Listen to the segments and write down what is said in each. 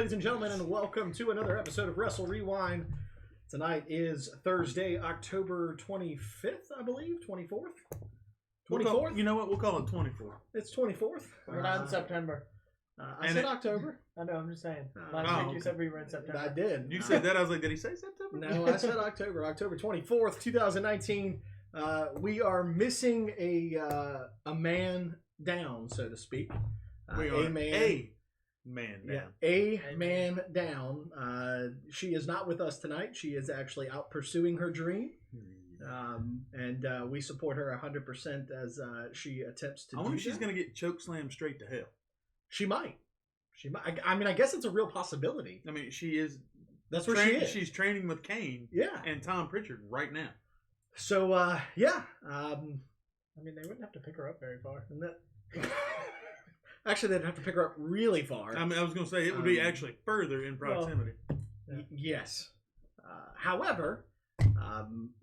ladies and gentlemen, and welcome to another episode of Wrestle Rewind. Tonight is Thursday, October 25th, I believe, 24th? 24th? You know what? We'll call it 24th. It's 24th. We're not in September. I said October. I know, I'm just saying. Last week you said we were in September. I did. You said that, I was like, did he say September? No, I said October. October 24th, 2019. We are missing a man down, so to speak. We are a man down. Yeah, a man down. She is not with us tonight. She is actually out pursuing her dream. And we support her 100% as she attempts to do that. I wonder if she's going to get chokeslammed straight to hell. She might. She might. I mean, I guess it's a real possibility. I mean, she is. That's where she is. She's training with Kane. Yeah. And Tom Pritchard right now. So, yeah. I mean, they wouldn't have to pick her up very far. Actually, they'd have to pick her up really far. I mean, I was going to say it would be actually further in proximity. Well, yes. However,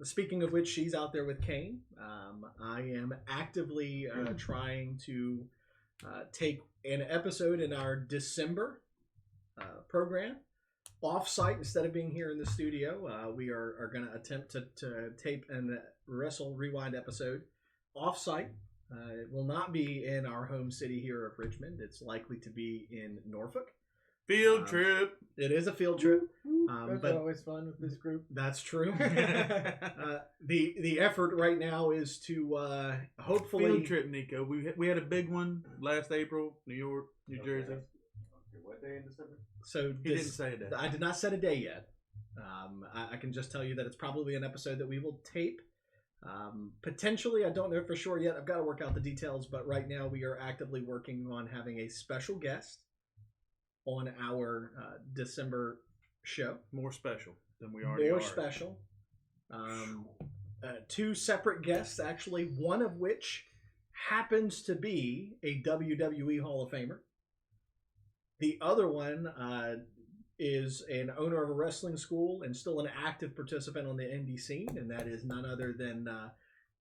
speaking of which, she's out there with Kane. I am actively trying to take an episode in our December program off-site instead of being here in the studio. We are going to attempt to tape a Wrestle Rewind episode off-site. It will not be in our home city here of Richmond. It's likely to be in Norfolk. Field trip. It is a field trip. That's always fun with this group. That's true. The effort right now is to hopefully Field trip, Nico. We had a big one last April, New York, New Jersey. What day in December? So he didn't say a day. I did not set a day yet. I can just tell you that it's probably an episode that we will tape. Potentially, I don't know for sure yet. I've got to work out the details, but right now we are actively working on having a special guest on our December show. More special than we already are. More special. Two separate guests, actually, one of which happens to be a WWE Hall of Famer. The other one is an owner of a wrestling school and still an active participant on the indie scene, and that is none other than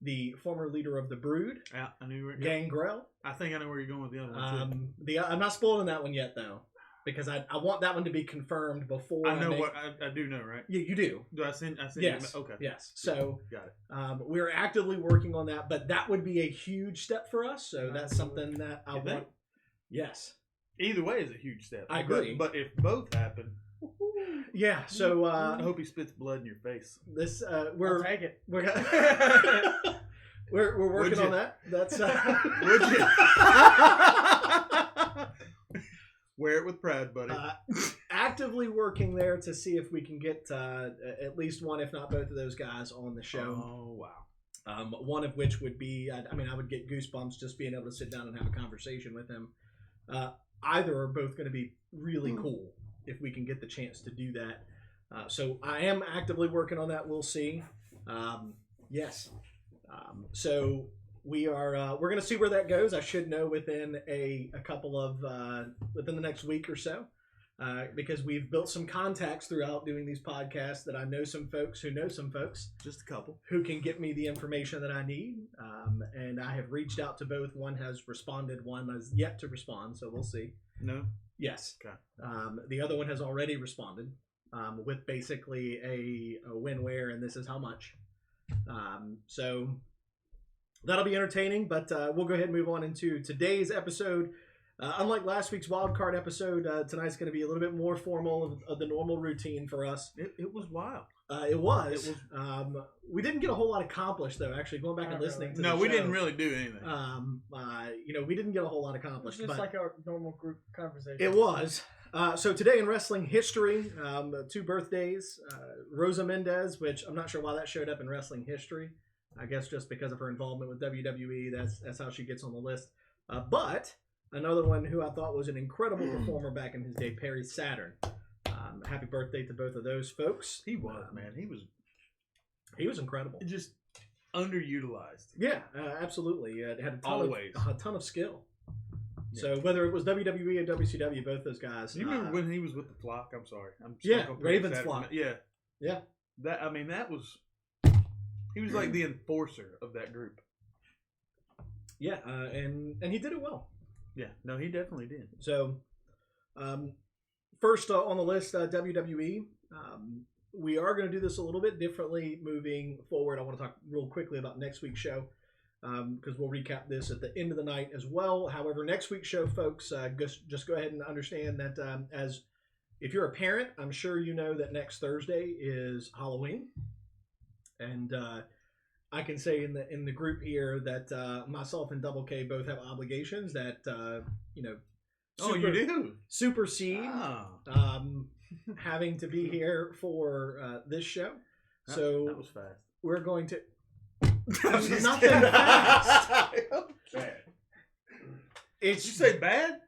the former leader of the Brood, I knew you were Gangrel. I think I know where you're going with the other one, too. I'm not spoiling that one yet, though, because I want that one to be confirmed before I know I do know, right? You do. Do I send Yes. you? Okay. Yes. So got it. We're actively working on that, but that would be a huge step for us. So that's something that I want. Think? Yes. Either way is a huge step. I agree. But if both happen, yeah. So I hope he spits blood in your face. This I'll take it. We're working on that. That's Would you? Wear it with pride, buddy. Actively working there to see if we can get at least one, if not both of those guys on the show. Oh wow. One of which would be, I would get goosebumps just being able to sit down and have a conversation with him. Either are both going to be really cool if we can get the chance to do that. So I am actively working on that. We'll see. Yes. So we're going to see where that goes. I should know within a couple of within the next week or so, because we've built some contacts throughout doing these podcasts that I know some folks who know some folks, just a couple, who can get me the information that I need. And I have reached out to both. One has responded. One has yet to respond. So we'll see. No. Yes. Okay. The other one has already responded with basically a win where and this is how much. So that'll be entertaining, but we'll go ahead and move on into today's episode. Unlike last week's wildcard episode, tonight's going to be a little bit more formal of the normal routine for us. It was wild. It was. We didn't get a whole lot accomplished, though, actually, going back and listening to the show. No, we didn't really do anything. We didn't get a whole lot accomplished. It's just like our normal group conversation. It was. So today in wrestling history, two birthdays. Rosa Mendez, which I'm not sure why that showed up in wrestling history. I guess just because of her involvement with WWE, that's how she gets on the list. But another one who I thought was an incredible performer back in his day, Perry Saturn. Happy birthday to both of those folks. He was, man. He was incredible. Just underutilized. Yeah, absolutely. Had a ton of skill. Yeah. So whether it was WWE or WCW, both those guys. You remember when he was with the Flock? I'm sorry. Raven's Flock. Yeah. That was. He was like the enforcer of that group. Yeah, and he did it well. Yeah, no, he definitely did. So, first on the list, WWE. We are going to do this a little bit differently moving forward. I want to talk real quickly about next week's show because we'll recap this at the end of the night as well. However, next week's show, folks, just go ahead and understand that as if you're a parent, I'm sure you know that next Thursday is Halloween, and I can say in the group here that myself and Double K both have obligations that You do? supersede Ah. having to be here for this show. So that was fast. we're going to. There's nothing fast. Bad. Did you say bad?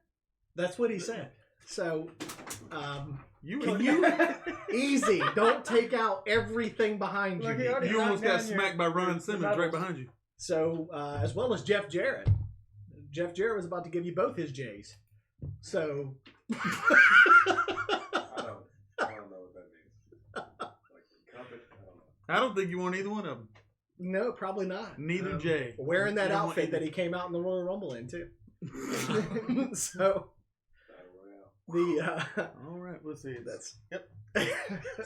That's what he said. So, You can you easy? Don't take out everything behind Look, you. he already You almost got knocked down smacked by Ron Simmons right medals. behind you. So, as well as Jeff Jarrett. Jeff Jarrett was about to give you both his J's. So, I don't know what that means. Like compass, I don't know. I don't think you want either one of them. no, probably not. Neither Jay. Wearing that You don't want outfit that either. he came out in the Royal Rumble in too. So Battle Royale. the All right, we'll see. that's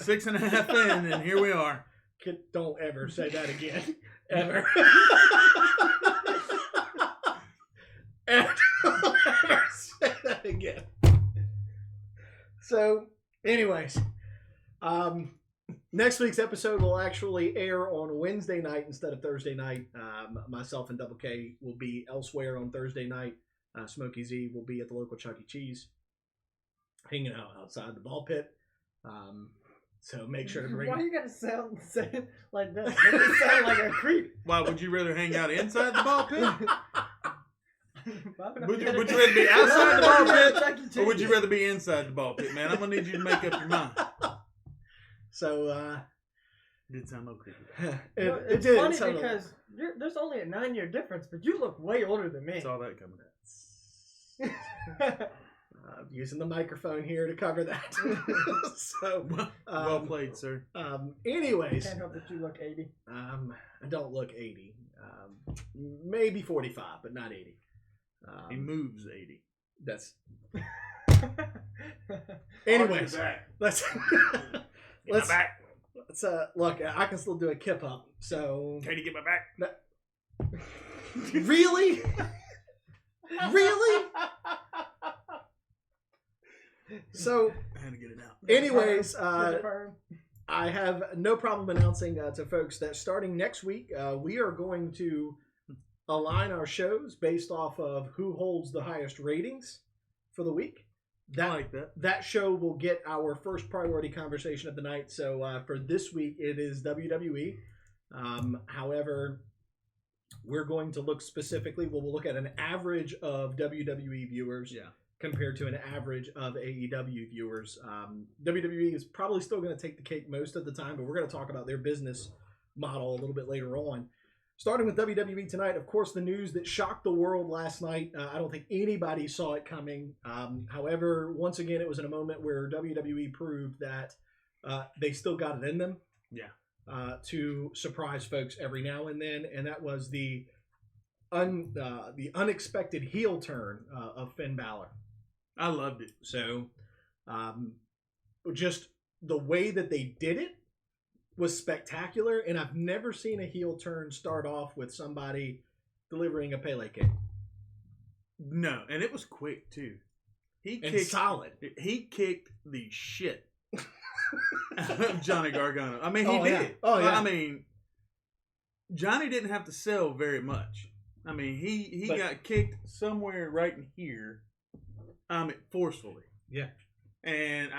6.5 in, and here we are. Don't ever say that again. Ever. And don't ever say that again. So, anyways, next week's episode will actually air on Wednesday night instead of Thursday night. Myself and Double K will be elsewhere on Thursday night. Smokey Z will be at the local Chuck E. Cheese, hanging out outside the ball pit. So make sure to bring. Why you gotta say it like that? Make it sound like a creep. Why, would you rather hang out inside the ball pit? Would Would you rather be outside the ball pit? pit? Or would you rather be inside the ball pit, man? I'm going to need you to make up your mind. So Did sound no creepy. it It's did funny sound because there's only a 9-year difference, but you look way older than me. Saw that coming. using the microphone here to cover that. So Well played, sir. anyways, Can't help that you look 80. I don't look 80. Maybe 45, but not 80. He moves 80. That's Argue anyways. that. Let's Get my back. let's look. I can still do a kip up. So Can you get my back? really, really. So, I had to get it out. anyways, Firm. I have no problem announcing to folks that starting next week, we are going to align our shows based off of who holds the highest ratings for the week. I like that. That show will get our first priority conversation of the night. So for this week, it is WWE. However, we're going to look specifically, we'll look at an average of WWE viewers compared to an average of AEW viewers. WWE is probably still going to take the cake most of the time, but we're going to talk about their business model a little bit later on. Starting with WWE tonight, of course, the news that shocked the world last night. I don't think anybody saw it coming. However, once again, it was in a moment where WWE proved that they still got it in them. To surprise folks every now and then, and that was the unexpected heel turn of Finn Balor. I loved it. So, just the way that they did it was spectacular, and I've never seen a heel turn start off with somebody delivering a Pele kick. No, and it was quick too. He And kicked solid. He kicked the shit out of Johnny Gargano. I mean, he Oh, yeah. did. Oh, yeah. I mean, Johnny didn't have to sell very much. I mean, he But- got kicked somewhere right in here, forcefully. Yeah. And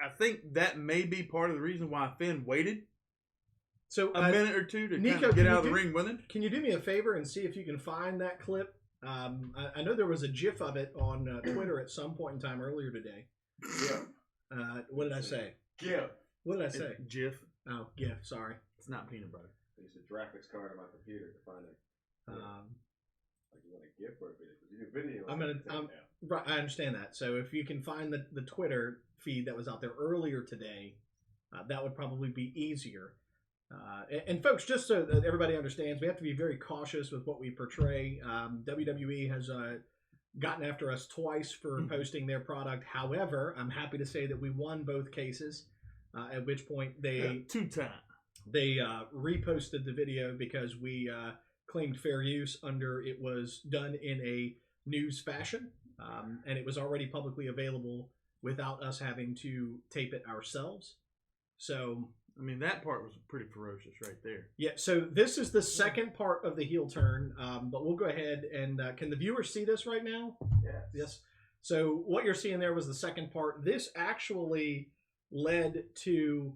I think that may be part of the reason why Finn waited So a minute or two to Nico, kind of can get you out of the do- ring with him. Can you do me a favor and see if you can find that clip? I know there was a GIF of it on Twitter at some point in time earlier today. Yeah. What did I say? Yeah. What did I say? Jif. Oh, GIF. Sorry. It's not peanut butter. I used a graphics card on my computer to find it. Like you want a GIF or a video? Because you do video. I'm gonna- Right, I understand that. So if you can find the Twitter feed that was out there earlier today, that would probably be easier. And folks, just so that everybody understands, we have to be very cautious with what we portray. WWE has gotten after us twice for posting their product. However, I'm happy to say that we won both cases. At which point they 2-time. They reposted the video because we claimed fair use under it was done in a news fashion, and it was already publicly available without us having to tape it ourselves. So, I mean, that part was pretty ferocious right there. yeah, so this is the second part of the heel turn, but we'll go ahead and can the viewers see this right now? Yes. Yes. So what you're seeing there was the second part. This actually led to,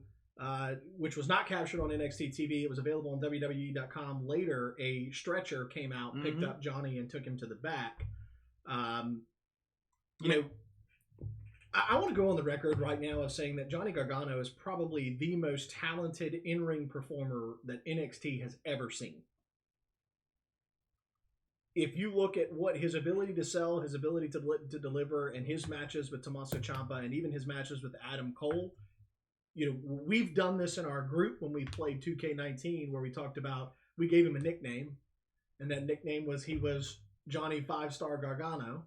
which was not captured on NXT TV. It was available on WWE.com. Later, a stretcher came out, picked up Johnny, and took him to the back. You know, I want to go on the record right now of saying that Johnny Gargano is probably the most talented in-ring performer that NXT has ever seen. If you look at what his ability to sell, his ability to deliver, and his matches with Tommaso Ciampa, and even his matches with Adam Cole, you know, we've done this in our group when we played 2K19, where we talked about, we gave him a nickname, and that nickname was he was Johnny 5-Star Gargano,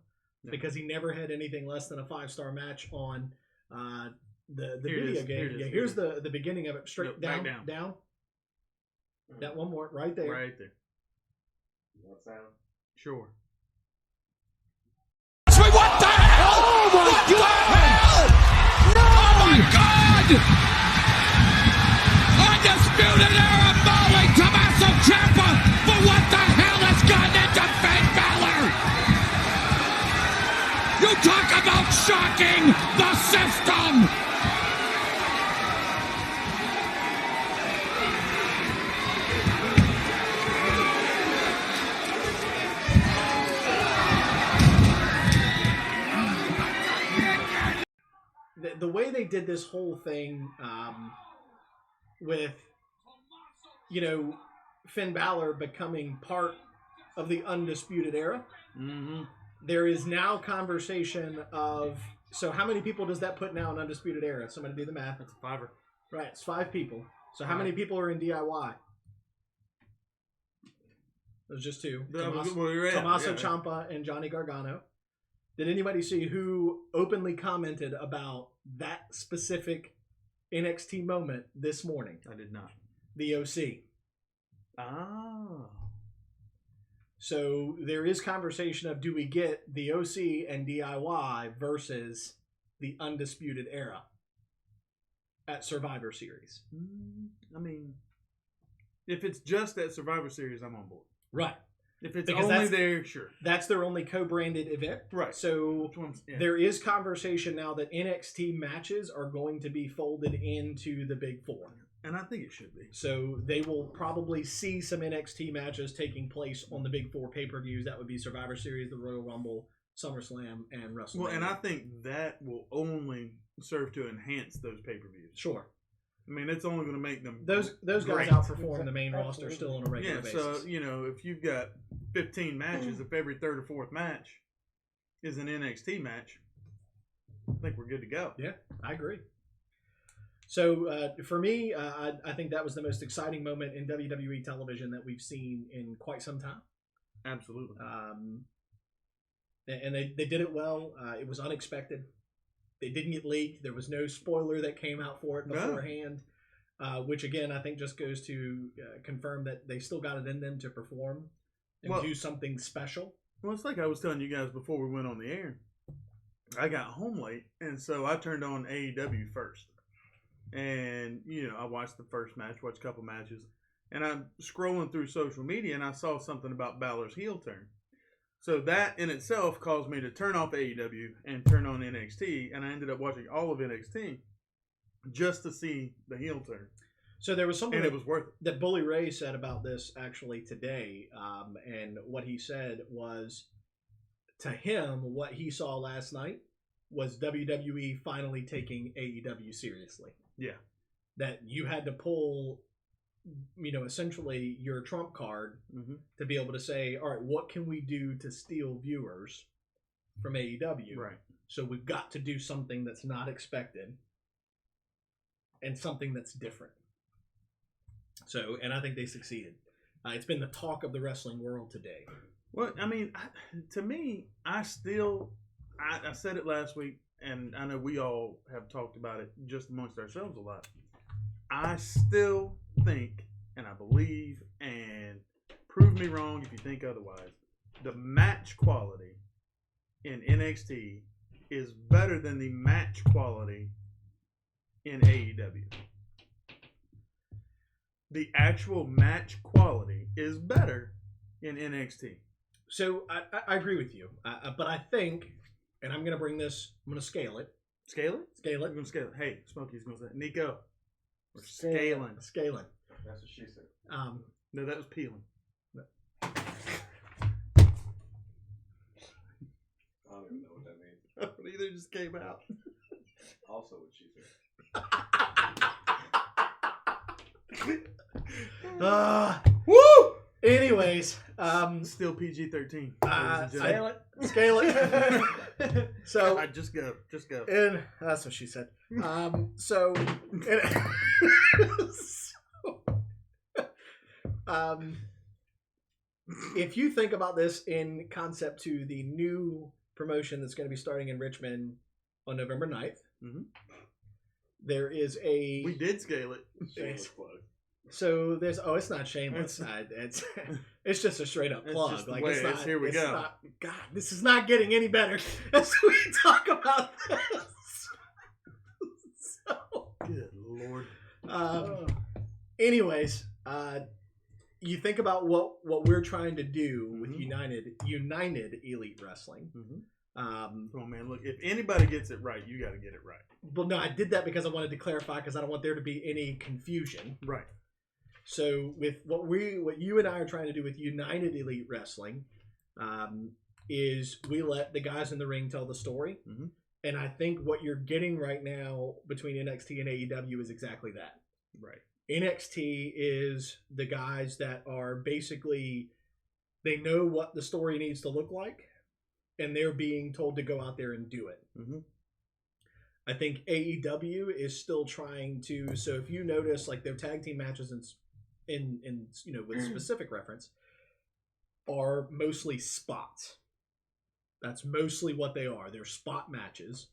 because he never had anything less than a 5-star match on the video game. Here's the beginning of it. Straight down. That one more right there. Right there. What sound? Sure. What the hell? Oh my God! No! Oh my God! Undisputed era mauling Tommaso Ciampa, but what the hell has gotten into Finn Balor? You talk about shocking the system! The way they did this whole thing with, you know, Finn Balor becoming part of the Undisputed Era, there is now conversation of, so how many people does that put now in Undisputed Era? Somebody do the math. That's a 5er. Right, it's 5 people. So how many people are in DIY? There's just 2. Tommaso Ciampa and Johnny Gargano. Did anybody see who openly commented about that specific NXT moment this morning? I did not. The OC. Oh. So there is conversation of, do we get the OC and DIY versus the Undisputed Era at Survivor Series? I mean, if it's just at Survivor Series, I'm on board. Right. If it's Because only there, sure. That's their only co-branded event. Right. So Yeah. there is conversation now that NXT matches are going to be folded into the Big Four. And I think it should be. So they will probably see some NXT matches taking place on the Big Four pay-per-views. That would be Survivor Series, the Royal Rumble, SummerSlam, and WrestleMania. Well, and I think that will only serve to enhance those pay-per-views. Sure. I mean, it's only going to make them Those guys great. outperform the main roster still on a regular Yeah, basis. so, you know, if you've got 15 matches, if every third or fourth match is an NXT match, I think we're good to go. Yeah, I agree. So for me, I think that was the most exciting moment in WWE television that we've seen in quite some time. Absolutely. And they did it well. It was unexpected. They didn't get leaked. There was no spoiler that came out for it beforehand, which again I think just goes to confirm that they still got it in them to perform and do something special. Well, it's like I was telling you guys before we went on the air. I got home late, and so I turned on AEW first. And, you know, I watched the first match, watched a couple matches, and I'm scrolling through social media, and I saw something about Balor's heel turn. So that in itself caused me to turn off AEW and turn on NXT, and I ended up watching all of NXT just to see the heel turn. So there was something and it was worth it. That Bully Ray said about this actually today, and what he said was, to him, what he saw last night was WWE finally taking AEW seriously. Yeah. That you had to pull, you know, essentially your trump card to be able to say, all right, what can we do to steal viewers from AEW? Right. So we've got to do something that's not expected and something that's different. So, and I think they succeeded. It's been the talk of the wrestling world today. Well, I mean, to me, I said it last week, and I know we all have talked about it just amongst ourselves a lot. I still think, and I believe, and prove me wrong if you think otherwise, the match quality in NXT is better than the match quality in AEW. The actual match quality is better in NXT. So I agree with you, but I think, and I'm going to bring this, I'm going to scale it. Scale it? Scale We're it. going to scale it. Hey, Smokey's going to say, Nico, we're scaling. Scaling. That's what she said. No, that was peeling. I don't even know what that means. Either just came out. Also what she said. Woo! Anyways, Still PG-13. scale it. Scale it. So Just go. and that's what she said. So if you think about this in concept to the new promotion that's going to be starting in Richmond on November 9th, there is a... We did scale it. Shameless plug. So there's... Oh, it's not shameless. It's just a straight up plug. just the Like way it's it not, is. Here we it's go. Not, God, this is not getting any better as we talk about this. So, Good Lord. anyways, you think about what we're trying to do with Mhm. United Elite Wrestling. Come on, man. Look, if anybody gets it right, you got to get it right. Well, no, I did that because I wanted to clarify because I don't want there to be any confusion. Right. So with what you and I are trying to do with United Elite Wrestling, is we let the guys in the ring tell the story, Mhm. and I think what you're getting right now between NXT and AEW is exactly that. Right. NXT is the guys that are basically, they know what the story needs to look like, and they're being told to go out there and do it. Mhm. I think AEW is still trying to. So if you notice, like their tag team matches in with specific reference, are mostly spots. That's mostly what they are. They're spot matches,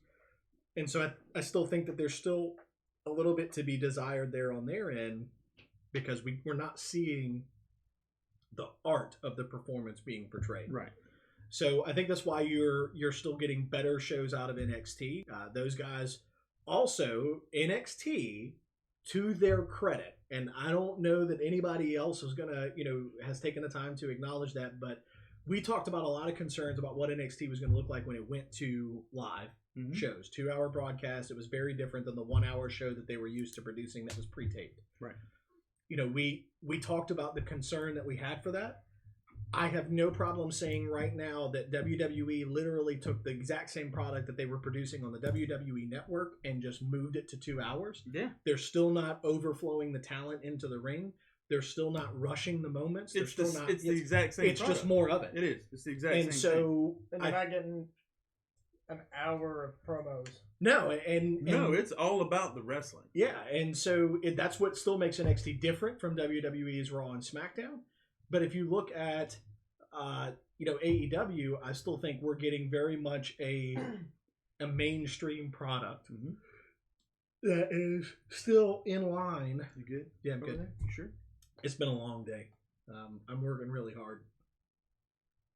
and so I still think that there's still a little bit to be desired there on their end because we're not seeing the art of the performance being portrayed. Right. So I think that's why you're still getting better shows out of NXT. Those guys also NXT, to their credit, and I don't know that anybody else is gonna has taken the time to acknowledge that, but we talked about a lot of concerns about what NXT was going to look like when it went to live shows, 2-hour broadcast. It was very different than the 1-hour show that they were used to producing that was pre-taped. Right. We talked about the concern that we had for that. I have no problem saying right now that WWE literally took the exact same product that they were producing on the WWE network and just moved it to 2 hours. Yeah. They're still not overflowing the talent into the ring. They're still not rushing the moments. It's still not. It's the exact same. It's product. just more of it. It is. It's the exact And same. so And they're not getting an hour of promos. no, and No, it's all about the wrestling. yeah, and so that's what still makes NXT different from WWE's Raw and SmackDown. But if you look at AEW, I still think we're getting very much a mainstream product that is still in line. You good? Yeah, I'm over good. there? You sure? It's been a long day. I'm working really hard.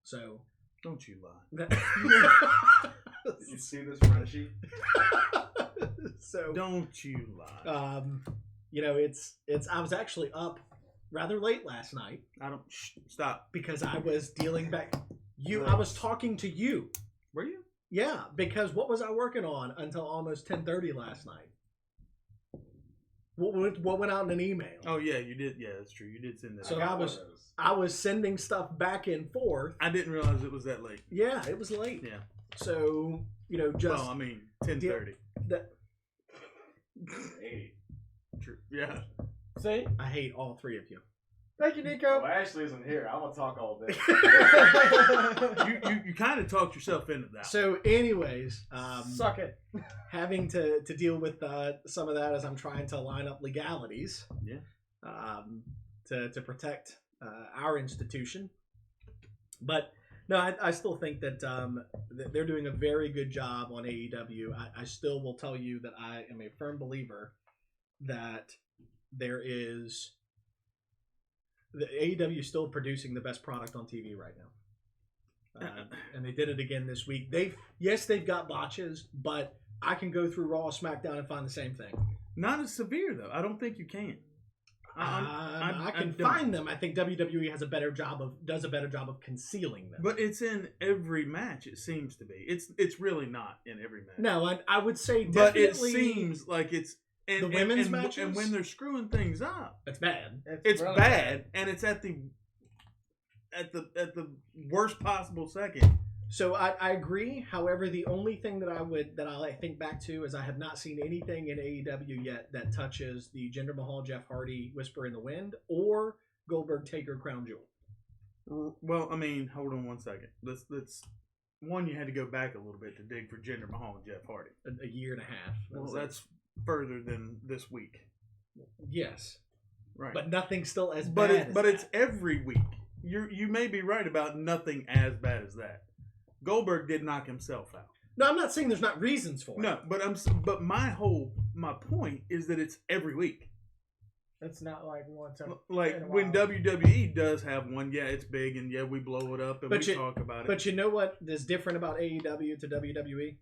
So Don't you lie. Did you see this spreadsheet? So Don't you lie. it's I was actually up rather late last night I don't. Stop. because I was dealing back. I was talking to you. Were you? Yeah, because what was I working on until almost 10:30 last night? What went out in an email? Oh yeah, you did. Yeah, that's true. You did send that. So out. I was sending stuff back and forth. I didn't realize it was that late. Yeah, it was late. Yeah. So just Well, I mean, 10:30. that. Hey. True. Yeah. See? I hate all three of you. Thank you, Nico. Well, Ashley isn't here. I'm gonna talk all day. You kind of talked yourself into that. So, anyways, Suck it. having to deal with some of that as I'm trying to line up legalities. Yeah. To protect our institution. But no, I still think that they're doing a very good job on AEW. I still will tell you that I am a firm believer that there is the AEW is still producing the best product on TV right now. And they did it again this week. They've got botches, but I can go through Raw, SmackDown, and find the same thing. Not as severe though. I don't think you can. I can find them. I think WWE does a better job of concealing them. But it's in every match. It seems to be. It's really not in every match. No, I would say but definitely. It seems like it's the women's matches, and when they're screwing things up, it's bad. It's really bad, and it's at the worst possible second. So I agree. However, the only thing that I think back to is I have not seen anything in AEW yet that touches the Jinder Mahal, Jeff Hardy, Whisper in the Wind, or Goldberg Taker Crown Jewel. Well, I mean, hold on one second. Let's one, you had to go back a little bit to dig for Jinder Mahal and Jeff Hardy. A year and a half. Well, that's further than this week. Yes, right. But nothing still as but bad. But it's every week. You may be right about nothing as bad as that. Goldberg did knock himself out. No, I'm not saying there's not reasons for it. No, but my point is that it's every week. It's not like once. Like when WWE does have one, yeah, it's big, and yeah, we blow it up and we talk about it. But you know what is different about AEW to WWE?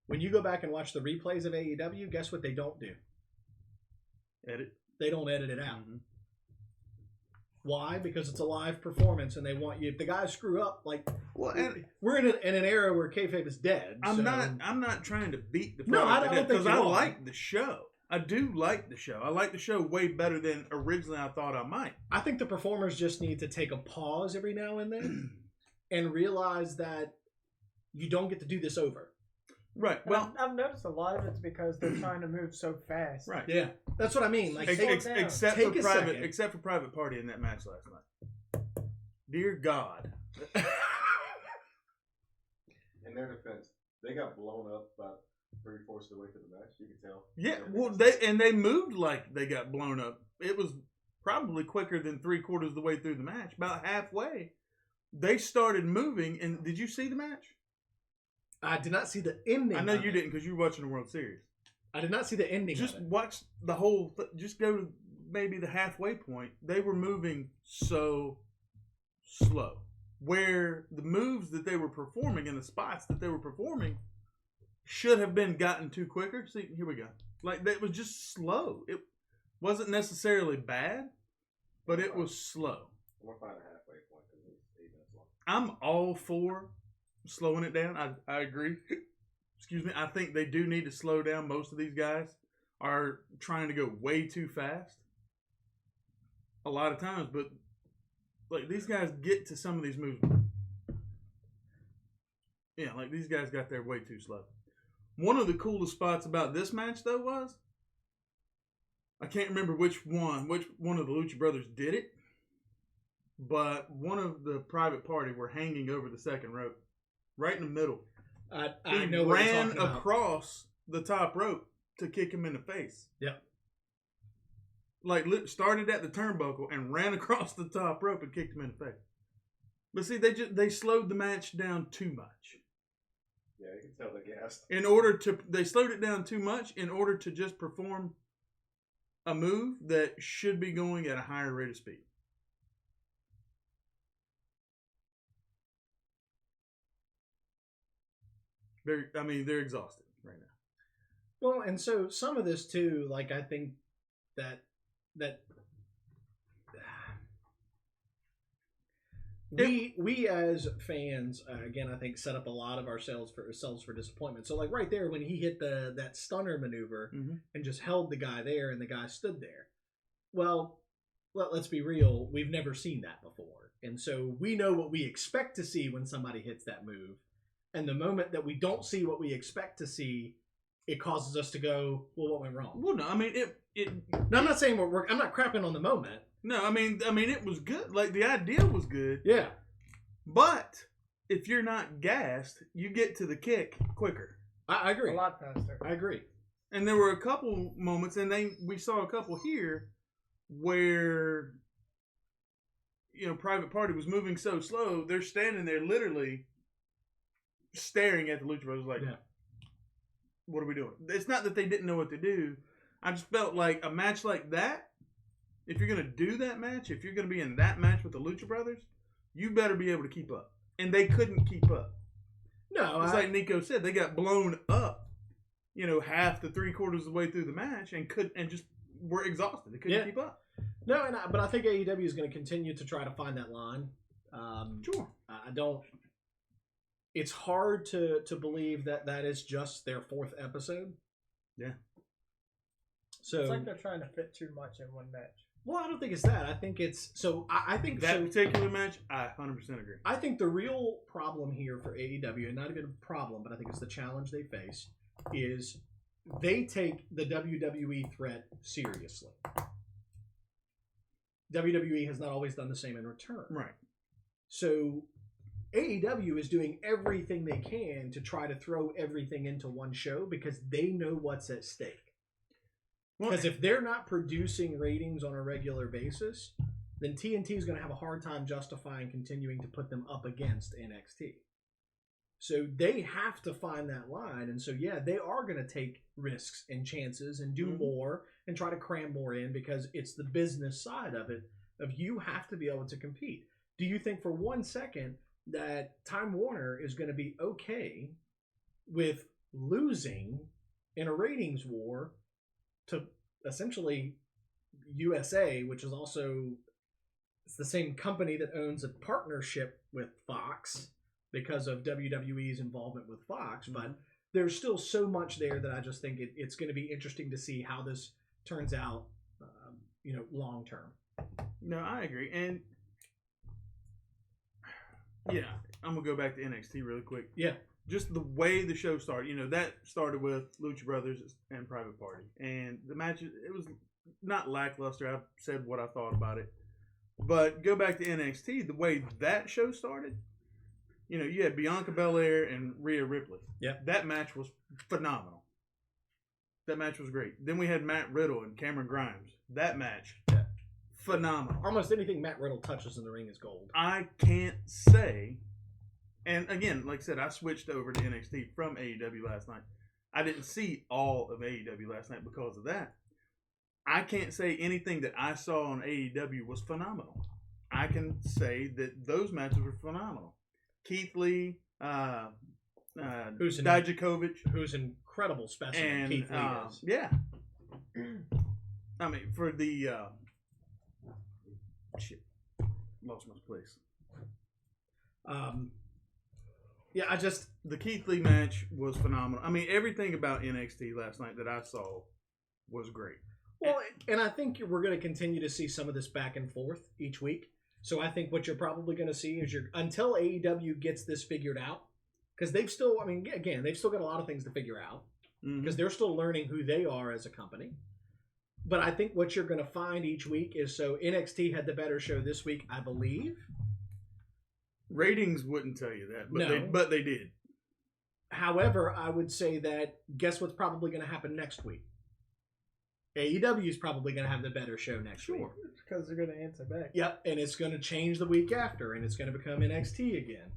When you go back and watch the replays of AEW, guess what they don't do? Edit. They don't edit it out. Mm-hmm. Why? Because it's a live performance, and they want you. If the guys screw up, we're in an era where kayfabe is dead. I'm not trying to beat the product. No, I don't think because I like the show. I do like the show. I like the show way better than originally I thought I might. I think the performers just need to take a pause every now and then and realize that you don't get to do this over. Right. Well, I've noticed a lot of it's because they're trying to move so fast. Right. Yeah. That's what I mean. Like, except for Private Party in that match last night. Dear God. In their defense, they got blown up about 3/4 of the way through the match. You can tell. Yeah. Well, they moved like they got blown up. It was probably quicker than 3/4 of the way through the match. About halfway, they started moving. And did you see the match? I did not see the ending. I know you didn't because you were watching the World Series. I did not see the ending. Just watch the whole. Just go to maybe the halfway point. They were moving so slow. Where the moves that they were performing and the spots that they were performing should have been gotten to quicker. See, here we go. Like that was just slow. It wasn't necessarily bad, but it was slow. I'm gonna find a halfway point because it's 8 minutes long. I'm all for slowing it down. I agree. Excuse me. I think they do need to slow down. Most of these guys are trying to go way too fast a lot of times, but like these guys get to some of these moves. Yeah, like these guys got there way too slow. One of the coolest spots about this match though was I can't remember which one of the Lucha Brothers did it, but one of the Private Party were hanging over the second rope. Right in the middle. I know what ran you're talking about. Across the top rope to kick him in the face. Yep. Like started at the turnbuckle and ran across the top rope and kicked him in the face. But see, they slowed the match down too much. Yeah, you can tell they gassed. They slowed it down too much in order to just perform a move that should be going at a higher rate of speed. They're exhausted right now. Well, and so some of this too, like I think that we as fans, again, I think set up a lot of ourselves for disappointment. So like right there when he hit that stunner maneuver and just held the guy there and the guy stood there. Well, let's be real, we've never seen that before. And so we know what we expect to see when somebody hits that move. And the moment that we don't see what we expect to see, it causes us to go, well, what went wrong? Well, no, I mean, No, I'm not saying I'm not crapping on the moment. No, I mean, it was good. Like, the idea was good. Yeah. But if you're not gassed, you get to the kick quicker. I agree. A lot faster. I agree. And there were a couple moments, and we saw a couple here, where Private Party was moving so slow, they're standing there literally staring at the Lucha Brothers like, what are we doing? It's not that they didn't know what to do. I just felt like a match like that, if you're going to do that match, if you're going to be in that match with the Lucha Brothers, you better be able to keep up. And they couldn't keep up. No, it's like Nico said, they got blown up, half to 3/4 of the way through the match and just were exhausted. They couldn't keep up. No, but I think AEW is going to continue to try to find that line. Sure. I don't. It's hard to believe that is just their 4th episode. Yeah. So it's like they're trying to fit too much in one match. Well, I don't think it's that. I think it's I think that particular match. I 100% agree. I think the real problem here for AEW, and not even a problem, but I think it's the challenge they face, is they take the WWE threat seriously. WWE has not always done the same in return. Right. So AEW is doing everything they can to try to throw everything into one show because they know what's at stake. Because if they're not producing ratings on a regular basis, then TNT is going to have a hard time justifying continuing to put them up against NXT. So they have to find that line. And so, they are going to take risks and chances and do more and try to cram more in because it's the business side of it, of you have to be able to compete. Do you think for 1 second that Time Warner is going to be okay with losing in a ratings war to essentially USA, which is also it's the same company that owns a partnership with Fox because of WWE's involvement with Fox, but there's still so much there that I just think it's going to be interesting to see how this turns out, long term. No, I agree, and I'm gonna go back to NXT really quick. Yeah. Just the way the show started, that started with Lucha Brothers and Private Party. And the match, it was not lackluster. I've said what I thought about it. But go back to NXT, the way that show started, you had Bianca Belair and Rhea Ripley. Yeah. That match was phenomenal. That match was great. Then we had Matt Riddle and Cameron Grimes. That match, phenomenal. Almost anything Matt Riddle touches in the ring is gold. I can't say... And again, like I said, I switched over to NXT from AEW last night. I didn't see all of AEW last night because of that. I can't say anything that I saw on AEW was phenomenal. I can say that those matches were phenomenal. Keith Lee, Dijakovic. Who's an incredible specimen, and, Keith Lee is. Yeah. I mean, for the... lost my place. The Keith Lee match was phenomenal. I mean, everything about NXT last night that I saw was great. Well, and I think we're going to continue to see some of this back and forth each week. So I think what you're probably going to see is until AEW gets this figured out, because they've still got a lot of things to figure out, because they're still learning who they are as a company. But I think what you're going to find each week is, so NXT had the better show this week, I believe. Ratings wouldn't tell you that, but they did. However, I would say that guess what's probably going to happen next week? AEW is probably going to have the better show next week. Because they're going to answer back. Yep, and it's going to change the week after, and it's going to become NXT again.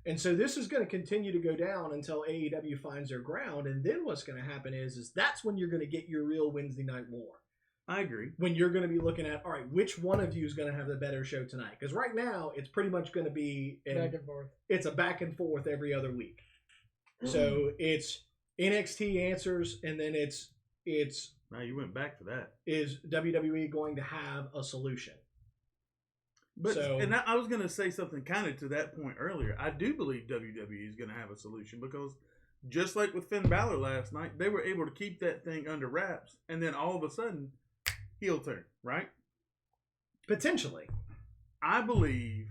And so this is going to continue to go down until AEW finds their ground, and then what's going to happen is that's when you're going to get your real Wednesday Night War. I agree. When you're going to be looking at, all right, which one of you is going to have the better show tonight? Because right now, it's pretty much going to be... back and forth. It's a back and forth every other week. So it's NXT answers, and then it's... Now you went back to that. Is WWE going to have a solution? But I was going to say something kind of to that point earlier. I do believe WWE is going to have a solution because just like with Finn Balor last night, they were able to keep that thing under wraps, and then all of a sudden... heel turn, right? Potentially. I believe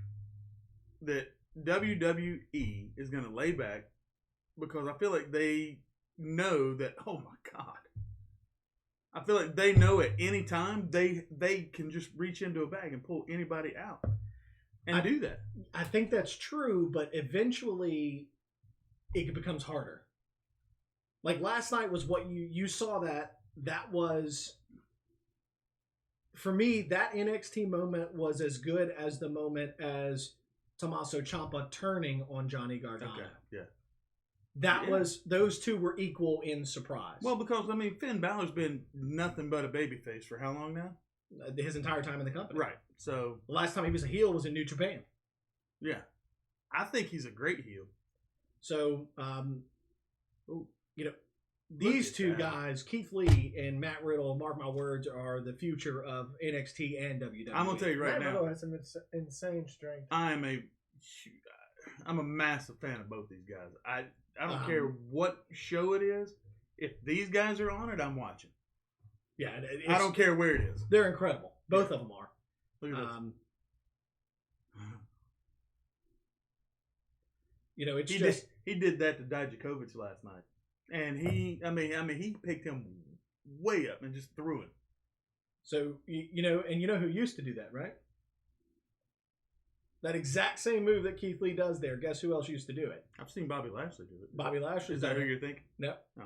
that WWE is going to lay back because I feel like they know that, oh my God. I feel like they know at any time they can just reach into a bag and pull anybody out and do that. I think that's true, but eventually it becomes harder. Like last night was what you saw that was... for me, that NXT moment was as good as the moment as Tommaso Ciampa turning on Johnny Gargano. Okay, yeah. That Yeah. was, those two were equal in surprise. Well, because I mean, Finn Balor's been nothing but a babyface for how long now? His entire time in the company. Right. So The last time he was a heel was in New Japan. yeah, I think he's a great heel. So, you know, these at two that. guys, Keith Lee and Matt Riddle, mark my words, are the future of NXT and WWE. I'm gonna tell you right Matt now, Riddle has some insane strength. I'm a massive fan of both these guys. I don't Um, care what show it is. If these guys are on it, I'm watching. Yeah, I don't care where it is. They're incredible. Both of them are. Look at this. You know, it's He just did that to Dijakovic last night, and he picked him way up and just threw it. so you know, and you know who used to do that, right? That exact same move that Keith Lee does there. Guess who else used to do it? I've seen Bobby Lashley do it. Bobby Lashley. Is that who you're thinking? No. No.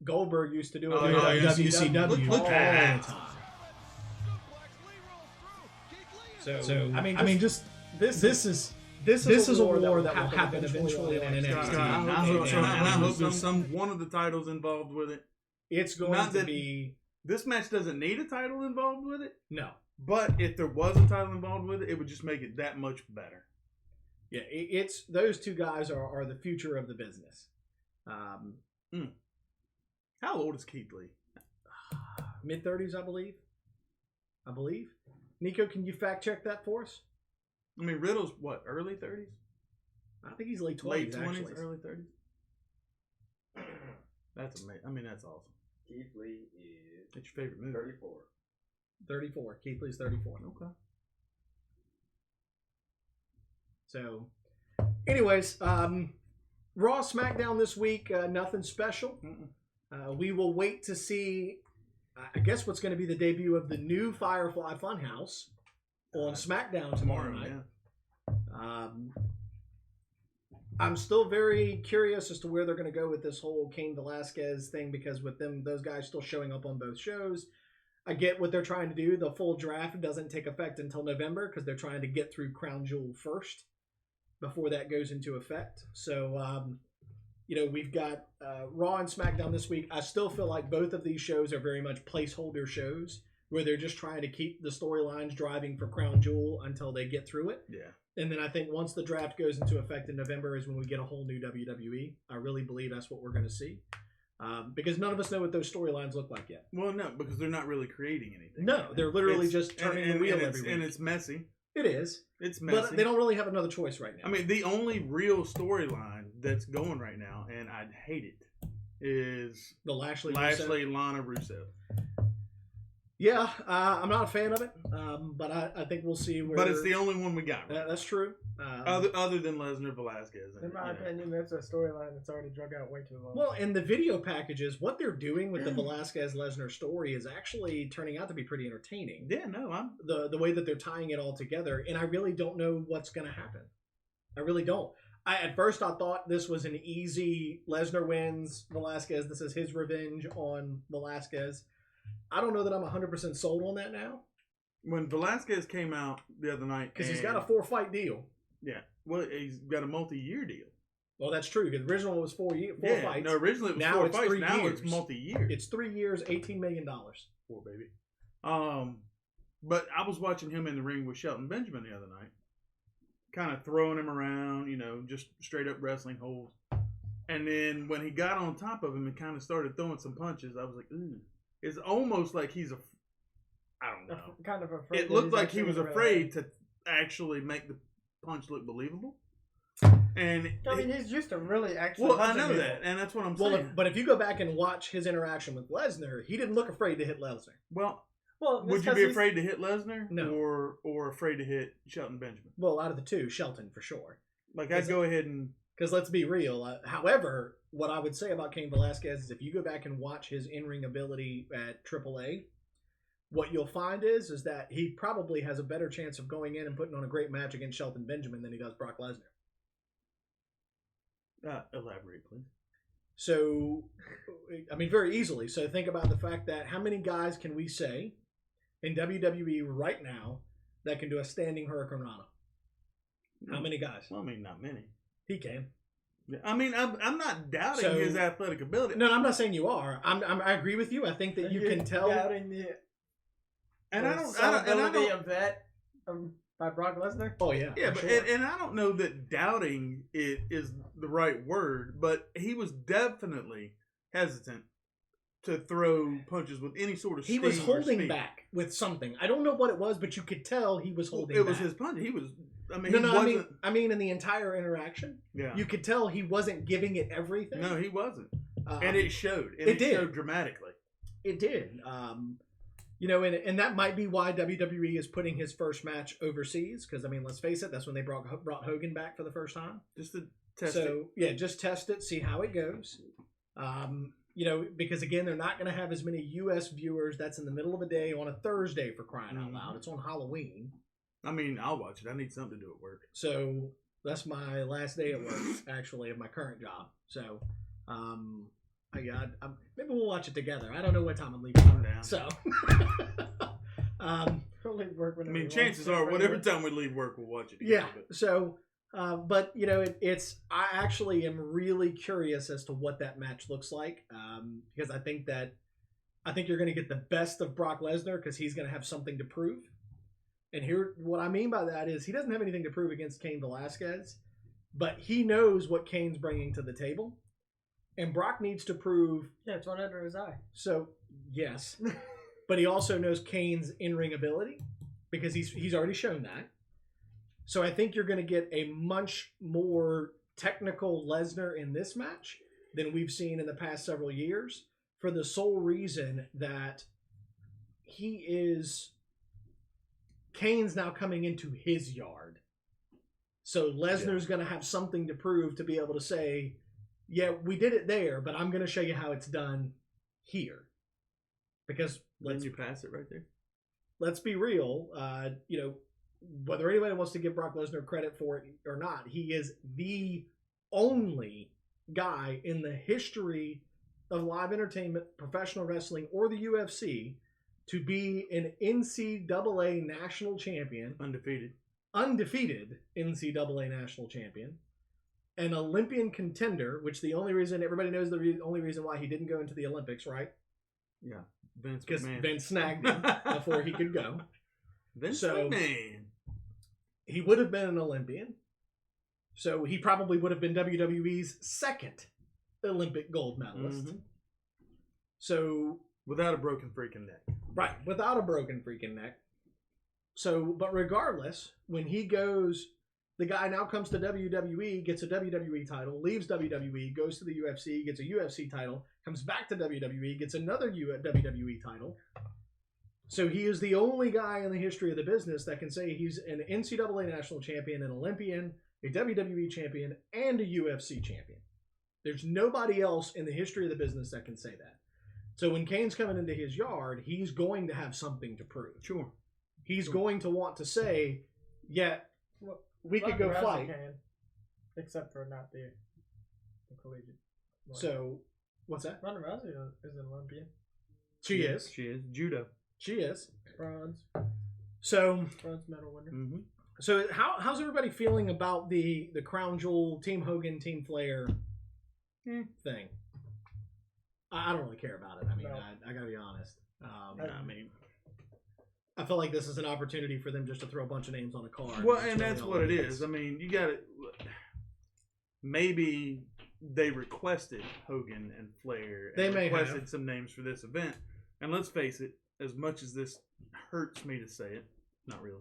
Goldberg used to do it Oh, in yeah, yeah. WCW Look all at that. the time. So I mean, just this is a war that will happen eventually on NXT. I hope so. And I hope there's one of the titles involved with it. It's going Not to that- be This match doesn't need a title involved with it, no. but if there was a title involved with it, it would just make it that much better. Yeah, it's those two guys are the future of the business. How old is Keith Lee? Mid-30s, I believe. Nico, can you fact check that for us? I mean, Riddle's what, early 30s? I think he's late 20s. Late 20s, actually. early 30s? That's amazing. I mean, that's awesome. Keith Lee is That's your favorite movie. 34. 34. Keith Lee's 34. Okay. So, anyways, Raw, SmackDown this week, nothing special. We will wait to see, I guess, what's going to be the debut of the new Firefly Funhouse on SmackDown tomorrow night. Yeah. I'm still very curious as to where they're going to go with this whole Cain Velasquez thing, because with those guys still showing up on both shows, I get what they're trying to do. The full draft doesn't take effect until November because they're trying to get through Crown Jewel first before that goes into effect. So, you know, we've got Raw and SmackDown this week. I still feel like both of these shows are very much placeholder shows where they're just trying to keep the storylines driving for Crown Jewel until they get through it. Yeah. And then I think once the draft goes into effect in November is when we get a whole new WWE. I really believe that's what we're going to see. Because none of us know what those storylines look like yet. Well, no, because they're not really creating anything. No, they're literally It's- just turning the wheel every week. And it's messy. It is. It's messy. But they don't really have another choice right now. I mean, the only real storyline that's going right now, and I'd hate it, is the Lashley, Lashley Lana Rusev. Yeah, I'm not a fan of it, but I think we'll see where. But it's the only one we got. Right? That's true. Other than Lesnar Velasquez. In my opinion, that's a storyline that's already drug out way too long. Well, in the video packages, what they're doing with the Velasquez Lesnar story is actually turning out to be pretty entertaining. Yeah, no, I'm the way that they're tying it all together, and I really don't know what's going to happen. I really don't. At first, I thought this was an easy Lesnar wins Velasquez. This is his revenge on Velasquez. I don't know that I'm 100% sold on that now. When Velasquez came out the other night, Because he's got a 4-fight deal. Yeah, well, he's got a multi-year deal. Well, that's true. Because the original one was 4 fights. No, originally it was Now 4 it's fights. 3 Now years. it's multi-year. It's 3 years, $18 million. Poor baby. But I was watching him in the ring with Shelton Benjamin the other night, kind of throwing him around, you know, just straight up wrestling holds. And then when he got on top of him and kind of started throwing some punches, I was like, ooh. It's almost like he's I don't know. Kind of afraid. It looked like he was afraid to actually make the punch look believable. And I mean, he's used to really actually. well, I punching know people. that, and that's what I'm Well, saying. but if you go back and watch his interaction with Lesnar, he didn't look afraid to hit Lesnar. Well, Well, would you be afraid to hit Lesnar? No. Or afraid to hit Shelton Benjamin? Well, out of the two, Shelton for sure. Like, I'd go ahead and... Because let's be real. However, what I would say about Cain Velasquez is if you go back and watch his in-ring ability at AAA, what you'll find is that he probably has a better chance of going in and putting on a great match against Shelton Benjamin than he does Brock Lesnar. Elaborate, please. So, I mean, very easily. So think about the fact that how many guys can we say in WWE right now that can do a standing Hurricane Rana? How many guys? Well, I mean, not many. He can. I mean, I'm not doubting So- his athletic ability. No, I'm not saying you are. I agree with you. I think that you can tell. Doubting the and I don't sellability of that by Brock Lesnar. Oh yeah. Yeah, for but sure. and I don't know that doubting it is the right word, but he was definitely hesitant to throw punches with any sort of he was steam or holding speed. back with something. I don't know what it was, but you could tell he was holding. It was back. his punch. He was. I mean, No, he no. wasn't. I mean, in the entire interaction, Yeah. you could tell he wasn't giving it everything. No, he wasn't, Um, and it showed. And it did. showed dramatically. It did. You know, and that might be why WWE is putting his first match overseas. Because I mean, let's face it, that's when they brought Hogan back for the first time. Just to test it. So yeah, just test it, see how it goes. You know, because again, they're not going to have as many U.S. viewers. That's in the middle of a day on a Thursday for crying out loud. It's on Halloween. I mean, I'll watch it. I need something to do at work. So that's my last day at work, actually, of my current job. So, maybe we'll watch it together. I don't know what time I'm leaving. I'm down. So, He'll leave work I whenever mean, he chances wants to, are, whatever anyway. time we leave work, we'll watch it. yeah. Together, So, but you know, I actually am really curious as to what that match looks like, because I think you're going to get the best of Brock Lesnar because he's going to have something to prove. And here, what I mean by that is he doesn't have anything to prove against Cain Velasquez, but he knows what Cain's bringing to the table, and Brock needs to prove. Yeah, it's one under his eye. So yes, but he also knows Cain's in-ring ability because he's already shown that. So I think you're going to get a much more technical Lesnar in this match than we've seen in the past several years, for the sole reason that Cain's now coming into his yard. So Lesnar's going to have something to prove to be able to say, yeah, we did it there, but I'm going to show you how it's done here. Because Letting you pass it right there. let's be real, you know, whether anybody wants to give Brock Lesnar credit for it or not, he is the only guy in the history of live entertainment, professional wrestling, or the UFC to be an NCAA national champion, undefeated NCAA national champion, an Olympian contender, which the only reason everybody knows only reason why he didn't go into the Olympics, right? Yeah. Vince Because McMahon. Vince snagged him before he could go. Vince So- McMahon. He would have been an Olympian. So he probably would have been WWE's second Olympic gold medalist. Mhm. So, Without a broken freaking neck. right, without a broken freaking neck. So, but regardless, when he goes, the guy now comes to WWE, gets a WWE title, leaves WWE, goes to the UFC, gets a UFC title, comes back to WWE, gets another WWE title. So he is the only guy in the history of the business that can say he's an NCAA national champion, an Olympian, a WWE champion, and a UFC champion. There's nobody else in the history of the business that can say that. So when Cain's coming into his yard, he's going to have something to prove. Sure. He's going to want to say, yeah, we could Ronda go Rousey fight. can, except for not the collegiate. one. So, what's that? Ronda Rousey is an Olympian. She is. She is. Judo. She is. Bronze So, medal winner. Mm-hmm. so how's everybody feeling about the Crown Jewel, Team Hogan, Team Flair thing? I don't really care about it. I mean, No. I gotta be honest. I mean, I feel like this is an opportunity for them just to throw a bunch of names on a card. well, just and throw that's all what it the is. I mean, you got to. Maybe they requested Hogan and Flair. And They may requested have. some names for this event. And let's face it, as much as this hurts me to say it, not really.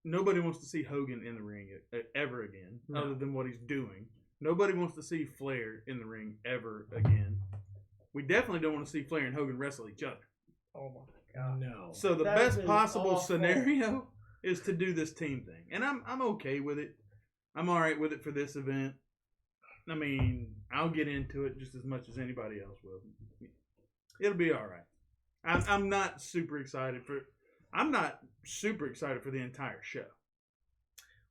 Nobody wants to see Hogan in the ring ever again, No. other than what he's doing. Nobody wants to see Flair in the ring ever again. We definitely don't want to see Flair and Hogan wrestle each other. Oh my god. No. So the That best is possible awful. scenario is to do this team thing, and I'm okay with it. I'm all right with it for this event. I mean, I'll get into it just as much as anybody else will. It'll be all right. I'm not super excited for. I'm not super excited for the entire show.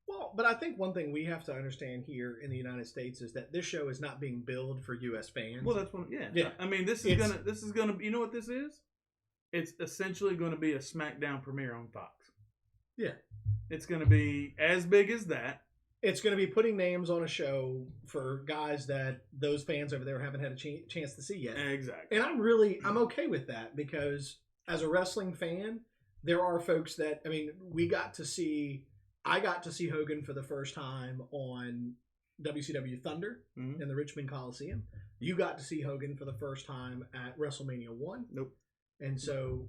Well, but I think one thing we have to understand here in the United States is that this show is not being billed for U.S. fans. Well, that's what. Yeah. Yeah. I mean, this is It's- gonna. This is gonna. You know what this is? it's essentially going to be a SmackDown premiere on Fox. Yeah. It's going to be as big as that. It's going to be putting names on a show for guys that those fans over there haven't had a chance to see yet. Exactly. And I'm okay with that because as a wrestling fan, there are folks that, I mean, I got to see Hogan for the first time on WCW Thunder in the Richmond Coliseum. You got to see Hogan for the first time at WrestleMania 1. Nope. And so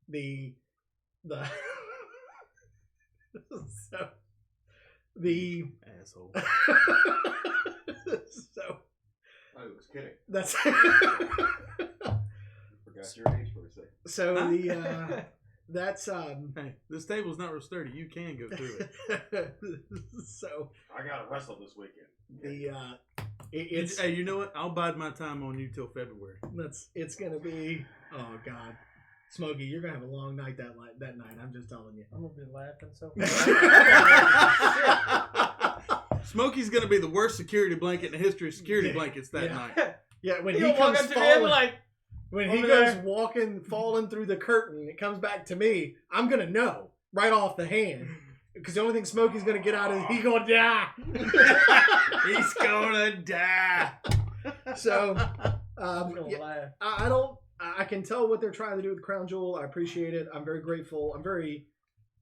the Asshole. so I was kidding. that's Forgot your age for a second. so Huh? that's Hey, this table's not real sturdy. You can go through it. so I gotta wrestle this weekend. it's Hey, you know what? I'll bide my time on you till February. it's gonna be, oh god, Smokey, you're gonna have a long night that night. I'm just telling you. I'm gonna be laughing so. Smokey's going to be the worst security blanket in the history of security blankets that night. Yeah, when He'll he walk comes up to me and be falling, like, when he over goes there. falling through the curtain, it comes back to me. I'm gonna know right off the hand because the only thing Smokey's gonna get out is he's gonna die. He's going to die. So, I'm gonna yeah, laugh. I can tell what they're trying to do with Crown Jewel. I appreciate it. I'm very grateful.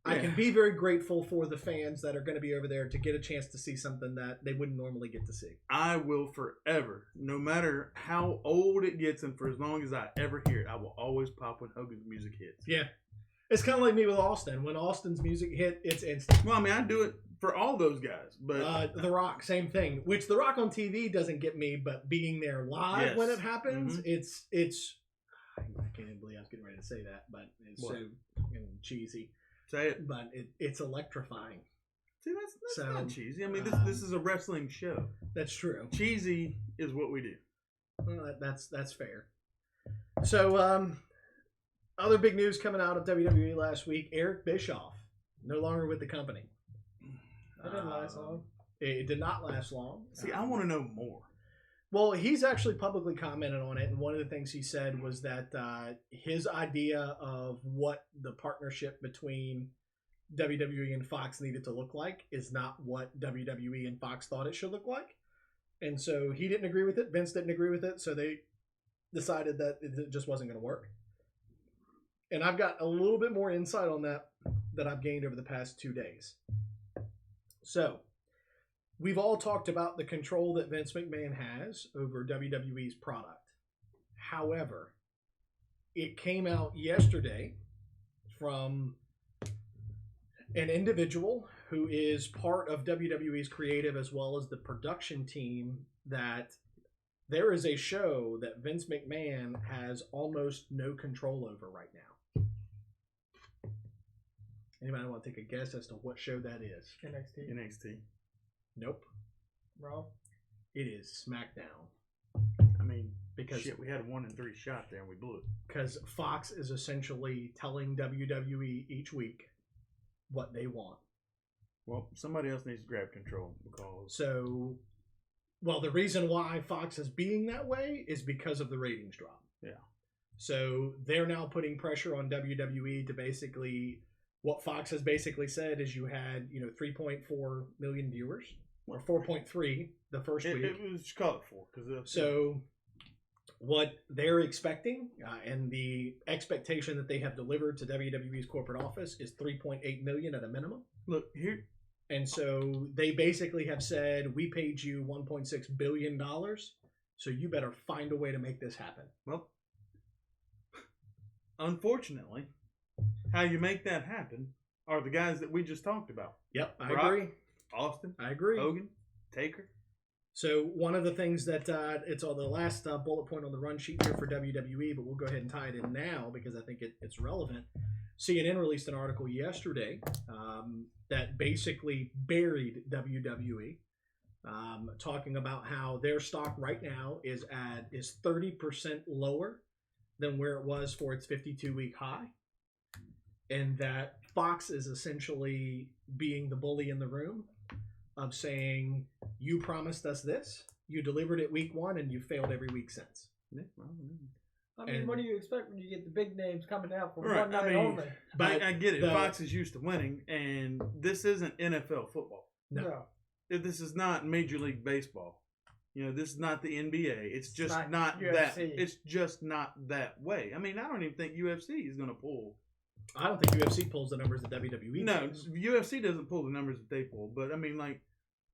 I can be very grateful for the fans that are going to be over there to get a chance to see something that they wouldn't normally get to see. I will forever, no matter how old it gets and for as long as I ever hear it, I will always pop when Hogan's music hits. Yeah. It's kind of like me with Austin. When Austin's music hit, it's instant. Well, I mean, I do it for all those guys, but The Rock, same thing. Which The Rock on TV doesn't get me, but being there live Yes. when it happens, Mhm. it's. I can't even believe I was getting ready to say that, but it's What? so cheesy. say it. But it's electrifying. See, that's So, not cheesy. I mean, this is a wrestling show. That's true. Cheesy is what we do. Well, that's fair. So, other big news coming out of WWE last week: Eric Bischoff no longer with the company. That didn't last long. It did not last long. See, I want to know more. Well, he's actually publicly commented on it, and one of the things he said was that his idea of what the partnership between WWE and Fox needed to look like is not what WWE and Fox thought it should look like. And so he didn't agree with it. Vince didn't agree with it, so they decided that it just wasn't going to work. And I've got a little bit more insight on that I've gained over the past 2 days. So, we've all talked about the control that Vince McMahon has over WWE's product. However, it came out yesterday from an individual who is part of WWE's creative as well as the production team that there is a show that Vince McMahon has almost no control over right now. Anybody want to take a guess as to what show that is? NXT. Nope. Raw. It is SmackDown. I mean, Because shit, we had a 1-3 shot there and we blew it. because Fox is essentially telling WWE each week what they want. Well, somebody else needs to grab control because So, well, the reason why Fox is being that way is because of the ratings drop. Yeah. So they're now putting pressure on WWE to basically, what Fox has basically said is you had, 3.4 million viewers, or 4.3 the first week. it was just call it 4 because So what they're expecting and the expectation that they have delivered to WWE's corporate office is 3.8 million at a minimum. look here. And so they basically have said, we paid you $1.6 billion, so you better find a way to make this happen. Well, unfortunately, how you make that happen are the guys that we just talked about. Yep, I Brock, agree. Austin, I agree. Hogan, Taker. So one of the things that it's on the last bullet point on the run sheet here for WWE, but we'll go ahead and tie it in now because I think it's relevant. CNN released an article yesterday that basically buried WWE, talking about how their stock right now is 30% lower than where it was for its 52-week high, and that Fox is essentially being the bully in the room of saying, you promised us this, you delivered it week 1, and you failed every week since. Yeah, well, I mean, And- what do you expect when you get the big names coming out for Right, one night I mean, only? But I get it. the- Fox is used to winning, and this isn't NFL football. No. This is not Major League Baseball. This is not the NBA. It's just not not that. UFC. It's just not that way. I mean, I don't even think UFC is going to pull. I don't think UFC pulls the numbers that WWE No, pulls. UFC doesn't pull the numbers that they pull. But I mean, like,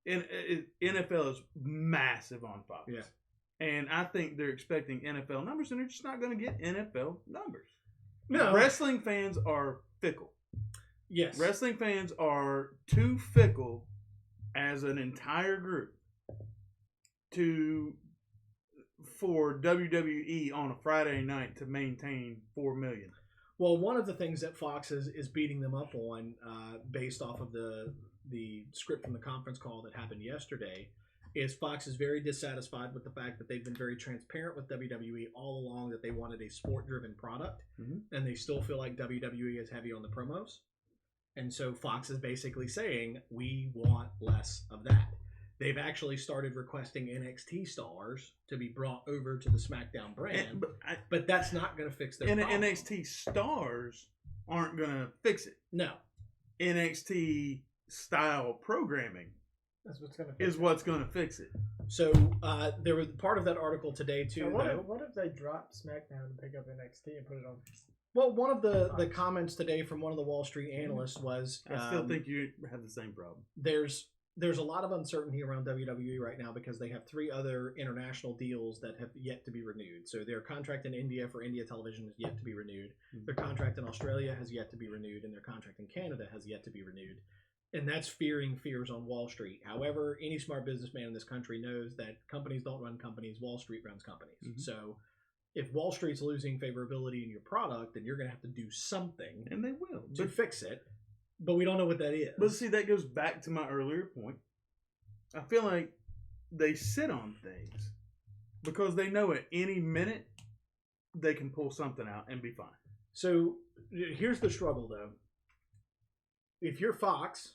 NFL is massive on Fox. Yeah. And I think they're expecting NFL numbers, and they're just not going to get NFL numbers. No. Wrestling fans are fickle. Yes. Wrestling fans are too fickle as an entire group for WWE on a Friday night to maintain 4 million. Well, one of the things that Fox is beating them up on, based off of the script from the conference call that happened yesterday, is Fox is very dissatisfied with the fact that they've been very transparent with WWE all along that they wanted a sport-driven product, and they still feel like WWE is heavy on the promos. And so Fox is basically saying, we want less of that. They've actually started requesting NXT stars to be brought over to the SmackDown brand, but that's not going to fix their problem. NXT stars aren't going to fix it. No. NXT style programming That's what's going to is what's going to fix it. So there was part of that article today too. What though. if they drop SmackDown and pick up NXT and put it on? Well, one of the comments today from one of the Wall Street analysts was, I still think you have the same problem. there's a lot of uncertainty around WWE right now because they have 3 other international deals that have yet to be renewed. So their contract in India for India television is yet to be renewed. Their contract in Australia has yet to be renewed, and their contract in Canada has yet to be renewed. And that's fears on Wall Street. However, any smart businessman in this country knows that companies don't run companies, Wall Street runs companies. So if Wall Street's losing favorability in your product, then you're going to have to do something And they will. to fix it. But we don't know what that is. But see, that goes back to my earlier point. I feel like they sit on things because they know at any minute they can pull something out and be fine. So here's the struggle, though. If you're Fox,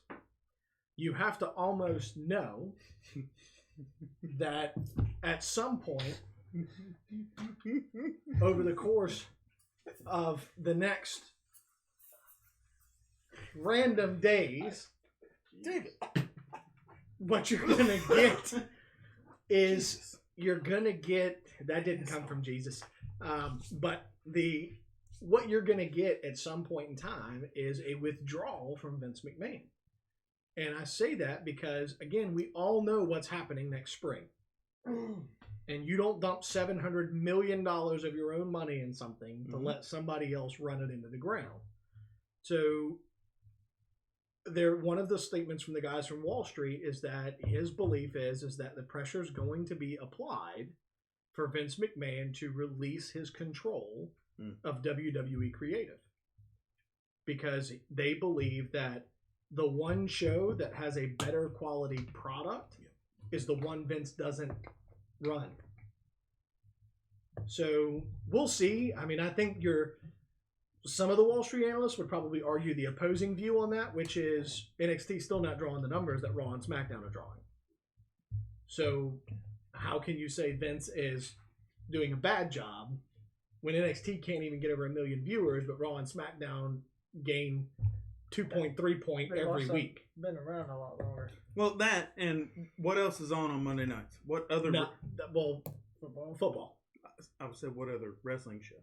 you have to almost know that at some point over the course of the next random days, what you're going to get is you're going to get, that didn't come from Jesus, but what you're going to get at some point in time is a withdrawal from Vince McMahon. And I say that because, again, we all know what's happening next spring. And you don't dump $700 million of your own money in something to let somebody else run it into the ground. So one of the statements from the guys from Wall Street is that his belief is that the pressure is going to be applied for Vince McMahon to release his control of WWE creative, because they believe that the one show that has a better quality product is the one Vince doesn't run. So we'll see. I mean, I think some of the Wall Street analysts would probably argue the opposing view on that, which is NXT still not drawing the numbers that Raw and SmackDown are drawing. So how can you say Vince is doing a bad job when NXT can't even get over 1 million viewers, but Raw and SmackDown gain 2.3 point They've every also week? Been around a lot longer. Well, that and what else is on Monday nights? What other? Football. I would say what other wrestling show?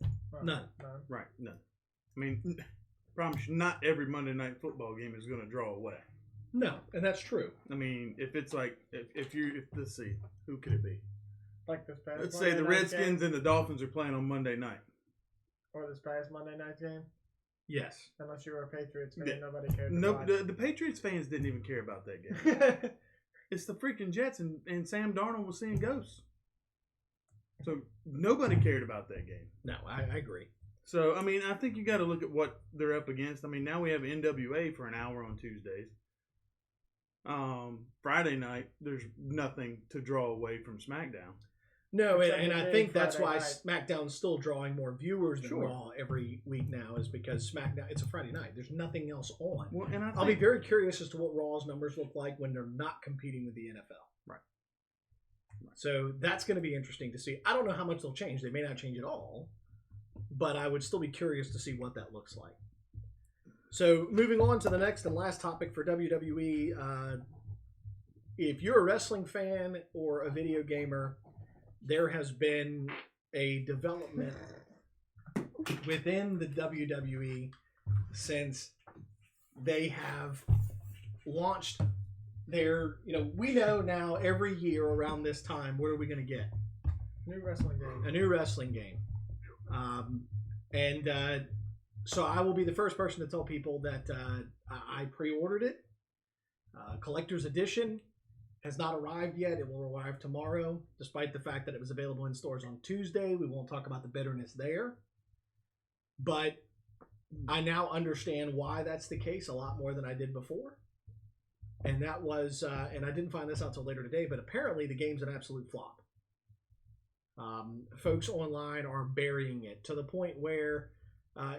None. Right, none. I mean, promise you, not every Monday night football game is going to draw away. No, and that's true. I mean, if it's like if let's see, who could it be? Like this past. Let's Monday say the night Redskins game, and the Dolphins are playing on Monday night. or this past Monday night game. Yes. Unless you were a Patriots fan, Yeah. nobody cared. No, to watch. the Patriots fans didn't even care about that game. It's the freaking Jets, and Sam Darnold was seeing ghosts. So nobody cared about that game. No, I agree. So, I mean, I think you got to look at what they're up against. I mean, now we have NWA for an hour on Tuesdays. Friday night, there's nothing to draw away from SmackDown. No, Except and for I big think that's why Friday SmackDown's still drawing more viewers than Sure. Raw every week now, is because SmackDown, it's a Friday night. There's nothing else on. Well, and I'll be very curious as to what Raw's numbers look like when they're not competing with the NFL. Right. So that's going to be interesting to see. I don't know how much they'll change. They may not change at all. but I would still be curious to see what that looks like. So moving on to the next and last topic for WWE, if you're a wrestling fan or a video gamer, there has been a development within the WWE since they have launched their, we know now every year around this time, what are we going to get? New wrestling game. A new wrestling game. So I will be the first person to tell people that I pre-ordered it. Collector's edition has not arrived yet. It will arrive tomorrow, despite the fact that it was available in stores on Tuesday. We won't talk about the bitterness there. But I now understand why that's the case a lot more than I did before. And that was, and I didn't find this out till later today, but apparently the game's an absolute flop. Folks online are burying it to the point where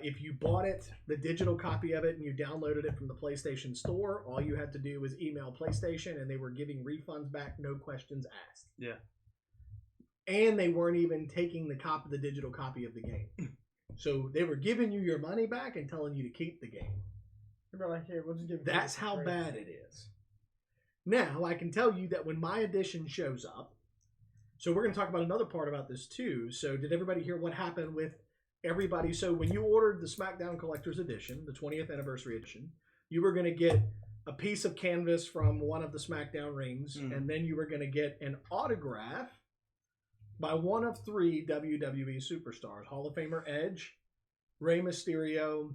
if you bought it, the digital copy of it, and you downloaded it from the PlayStation Store, all you had to do was email PlayStation, and they were giving refunds back, no questions asked. Yeah. And they weren't even taking the digital copy of the game. So they were giving you your money back and telling you to keep the game. They're like, here, we'll just give it. That's how bad it is. Now, I can tell you that when my edition shows up, so we're going to talk about another part about this too. So did everybody hear what happened with everybody? So when you ordered the SmackDown Collector's Edition, the 20th Anniversary Edition, you were going to get a piece of canvas from one of the SmackDown rings, and then you were going to get an autograph by one of 3 WWE superstars: Hall of Famer Edge, Rey Mysterio,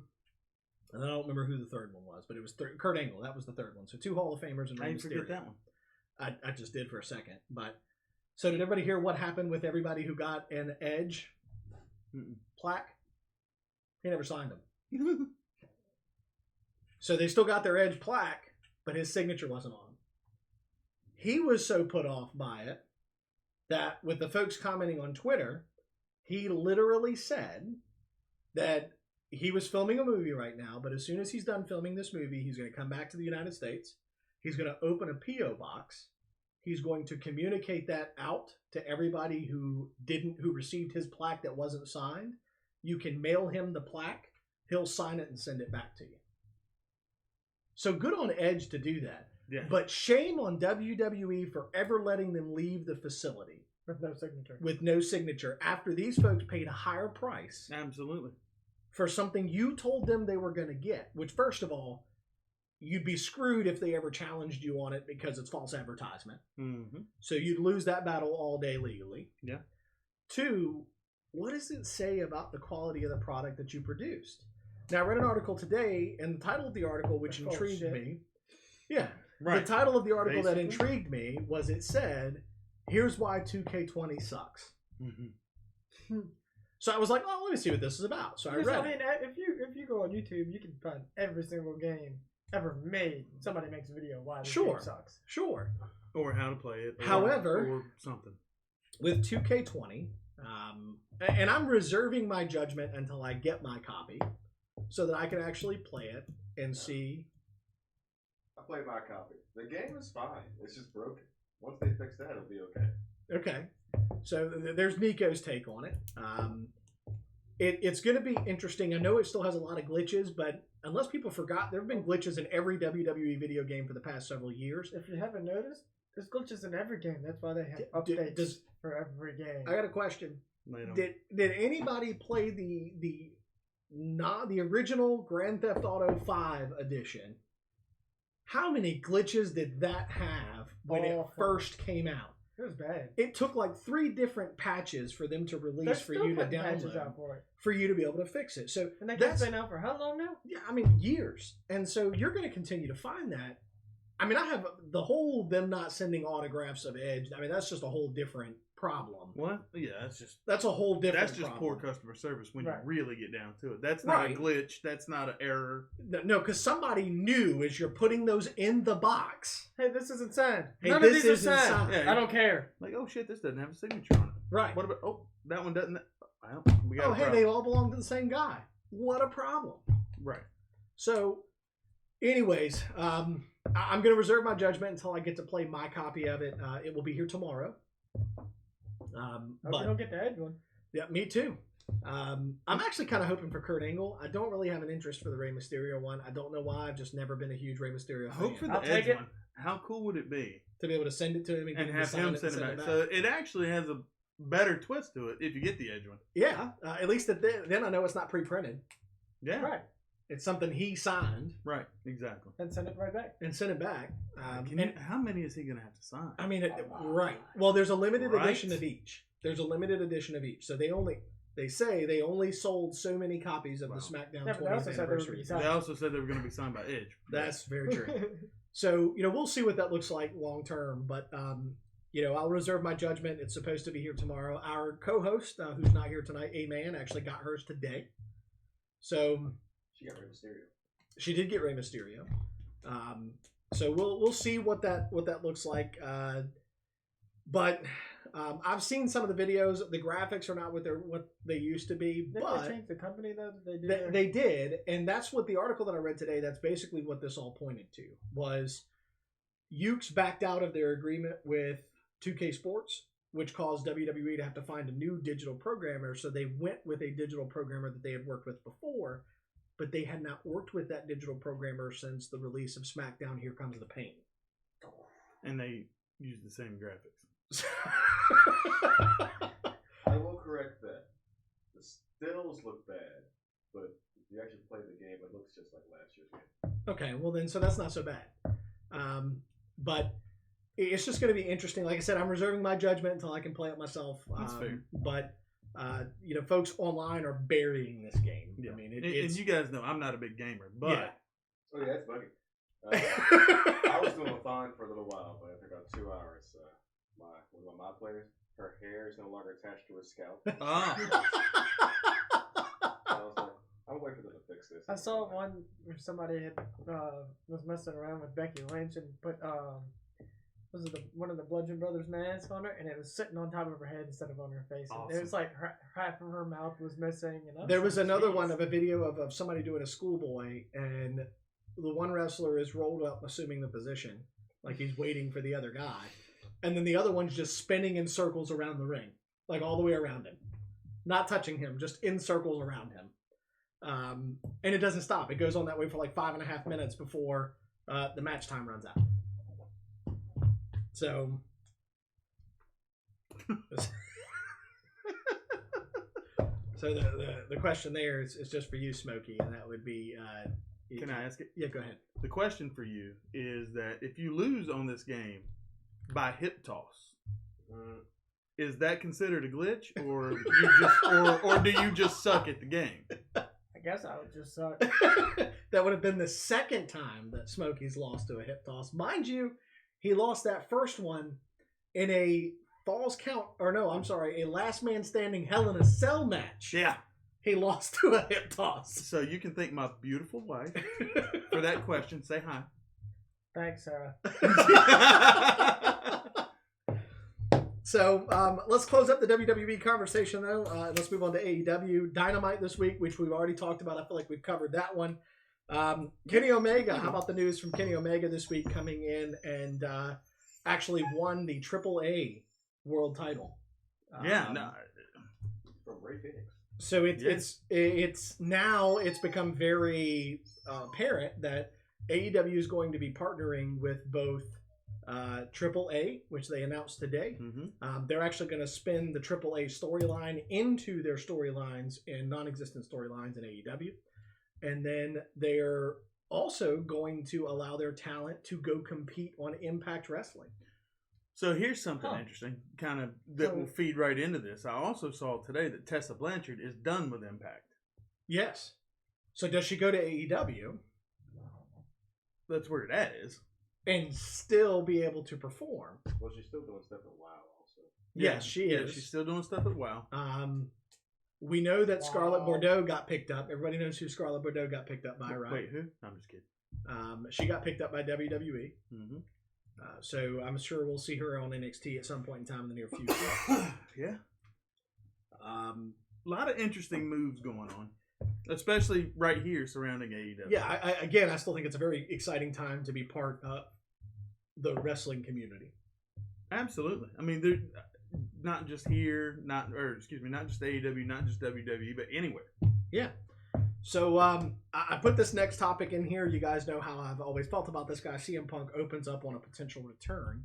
and I don't remember who the third one was, but it was Kurt Angle. That was the third one. So 2 Hall of Famers and Rey Mysterio. Forget that one. I just did for a second. But so did everybody hear what happened with everybody who got an Edge plaque? He never signed them. So they still got their Edge plaque, but his signature wasn't on. He was so put off by it that with the folks commenting on Twitter, he literally said that he was filming a movie right now, but as soon as he's done filming this movie, he's going to come back to the United States. He's going to open a P.O. box. He's going to communicate that out to everybody who received his plaque that wasn't signed. You can mail him the plaque. He'll sign it and send it back to you. So good on Edge to do that. Yeah. But shame on WWE for ever letting them leave the facility with no signature after these folks paid a higher price. Absolutely. For something you told them they were going to get, which first of all, you'd be screwed if they ever challenged you on it because it's false advertisement. Mm-hmm. So you'd lose that battle all day legally. Yeah. 2, what does it say about the quality of the product that you produced? Now, I read an article today, and the title of the article, which intrigued me. Yeah. Right. The title of the article Basically. that intrigued me was, it said, "Here's why 2K20 sucks." Mm-hmm. So I was like, oh, let me see what this is about. So I read it. If you go on YouTube, you can find every single game ever made. Somebody makes a video why this Sure. game sucks. Sure. Or how to play it. However, or something. With 2K20, and I'm reserving my judgment until I get my copy so that I can actually play it and see. I played my copy. The game is fine. It's just broken. Once they fix that, it'll be okay. Okay. So there's Nico's take on it. It's going to be interesting. I know it still has a lot of glitches, but unless people forgot, there have been glitches in every WWE video game for the past several years. If you haven't noticed, there's glitches in every game. That's why they have updates for every game. I got a question. Did anybody play the original Grand Theft Auto 5 edition? How many glitches did that have when it first came out? It was bad. It took like 3 different patches for them to release for you to download for you to be able to fix it. So and that's been out for how long now? Yeah, I mean years. And so you're going to continue to find that. I mean, I have the whole them not sending autographs of Edge. I mean, that's just a whole different problem. What? Yeah, that's a whole different. That's just problem. poor customer service when you really get down to it. That's not a glitch. That's not an error. No, because somebody knew as you're putting those in the box. Hey, this isn't signed. Hey, None this of these are isn't signed. signed. I don't care. Like, oh shit, this doesn't have a signature on it. Right. What about? Oh, that one doesn't. Well, we got. Oh, hey, they all belong to the same guy. What a problem. Right. So, anyways, I'm going to reserve my judgment until I get to play my copy of it. It will be here tomorrow. But you don't get the Edge one. Yeah, me too. I'm actually kind of hoping for Kurt Angle. I don't really have an interest for the Rey Mysterio one. I don't know why. I've just never been a huge Rey Mysterio fan. Hope for the I'll take Edge it. one. How cool would it be? To be able to send it to him and, get And him to have sign him it send and it back. So it actually has a better twist to it if you get the Edge one. Yeah, at least then I know it's not pre-printed. Yeah. Right. It's something he signed Right. Exactly. And send it right back. and sent it back. How many is he going to have to sign? I mean, right. Well, there's a limited Right. edition of each. There's a limited edition of each. So they say they only sold so many copies of Wow. the SmackDown Yeah, but they 20th also said they would anniversary. be signed. They also said they were going to be signed by Edge. That's very true. So, we'll see what that looks like long term. But, I'll reserve my judgment. It's supposed to be here tomorrow. Our co-host, who's not here tonight, A-Man, actually got hers today. So She got Rey Mysterio. she did get Rey Mysterio. So we'll see what that looks like. But I've seen some of the videos. The graphics are not what they used to be. Didn't But they change the company though? They they did, and that's what the article that I read today. That's basically what this all pointed to was Ukes backed out of their agreement with 2K Sports, which caused WWE to have to find a new digital programmer. So they went with a digital programmer that they had worked with before, but they had not worked with that digital programmer since the release of SmackDown: Here Comes the Pain. And they use the same graphics. I will correct that. The stills look bad, but if you actually play the game, it looks just like last year's game. Okay, well then, so that's not so bad. But it's just going to be interesting. Like I said, I'm reserving my judgment until I can play it myself. That's fair. But folks online are burying this game. Yeah. I mean, And it's you guys know I'm not a big gamer, but Yeah. Oh yeah, it's funny. I was doing fine for a little while, but after about 2 hours, one of my players, her hair is no longer attached to her scalp. oh, I was like, I'm waiting for them to fix this. I saw one where somebody had was messing around with Becky Lynch and put was it one of the Bludgeon Brothers masks on her, and it was sitting on top of her head instead of on her face. And it was like half of her mouth was missing. And There was like, another "Jeez." one of a video of somebody doing a schoolboy, and the one wrestler is rolled up, assuming the position, like he's waiting for the other guy. And then the other one's just spinning in circles around the ring, like all the way around him. Not touching him, just in circles around him. And it doesn't stop. It goes on that way for like 5.5 minutes before the match time runs out. So... So the question there is just for you, Smokey, and that would be... can I ask it? Yeah, go ahead. The question for you is that if you lose on this game by hip toss, is that considered a glitch, or do you just suck at the game? I guess I would just suck. That would have been the second time that Smokey's lost to a hip toss. Mind you, he lost that first one in a falls count, or no, I'm sorry, a last man standing Hell in a Cell match. Yeah. He lost to a hip toss. So you can thank my beautiful wife for that question. Say hi. Thanks, Sarah. So let's close up the WWE conversation, though. Let's move on to AEW Dynamite this week, which we've already talked about. I feel like we've covered that one. Kenny Omega, how about the news from Kenny Omega this week coming in and actually won the AAA world title? Yeah, no. From Ray Phoenix. So it's now it's become very apparent that AEW is going to be partnering with both AAA, which they announced today. Mm-hmm. They're actually going to spin the AAA storyline into their storylines and non-existent storylines in AEW. And then they're also going to allow their talent to go compete on Impact Wrestling. So here's something interesting, kind of that will feed right into this. I also saw today that Tessa Blanchard is done with Impact. Yes. So does she go to AEW? That's where that is. And still be able to perform? Well, she's still doing stuff at WoW also. Yes, she is. Yeah, she's still doing stuff at WoW. We know that Scarlett Bordeaux got picked up. Everybody knows who Scarlett Bordeaux got picked up by, right? Wait, who? I'm just kidding. She got picked up by WWE. Mm-hmm. So I'm sure we'll see her on NXT at some point in time in the near future. Yeah. A lot of interesting moves going on, especially right here surrounding AEW. Yeah, I still think it's a very exciting time to be part of the wrestling community. Absolutely. I mean, not just here, not just AEW, not just WWE, but anywhere. Yeah. So I put this next topic in here. You guys know how I've always felt about this guy. CM Punk opens up on a potential return.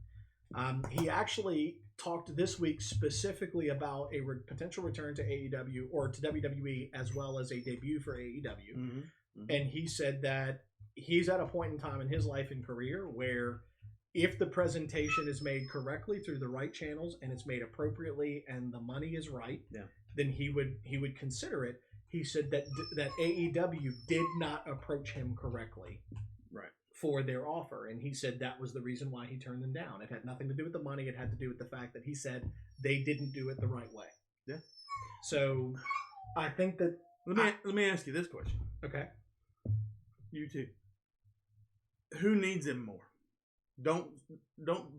He actually talked this week specifically about a potential return to AEW or to WWE as well as a debut for AEW. Mm-hmm. Mm-hmm. And he said that he's at a point in time in his life and career where if the presentation is made correctly through the right channels and it's made appropriately and the money is right, then he would consider it. He said that AEW did not approach him correctly for their offer. And he said that was the reason why he turned them down. It had nothing to do with the money. It had to do with the fact that he said they didn't do it the right way. Yeah. So I think that... Let me ask you this question. Okay. You too. Who needs him more? Don't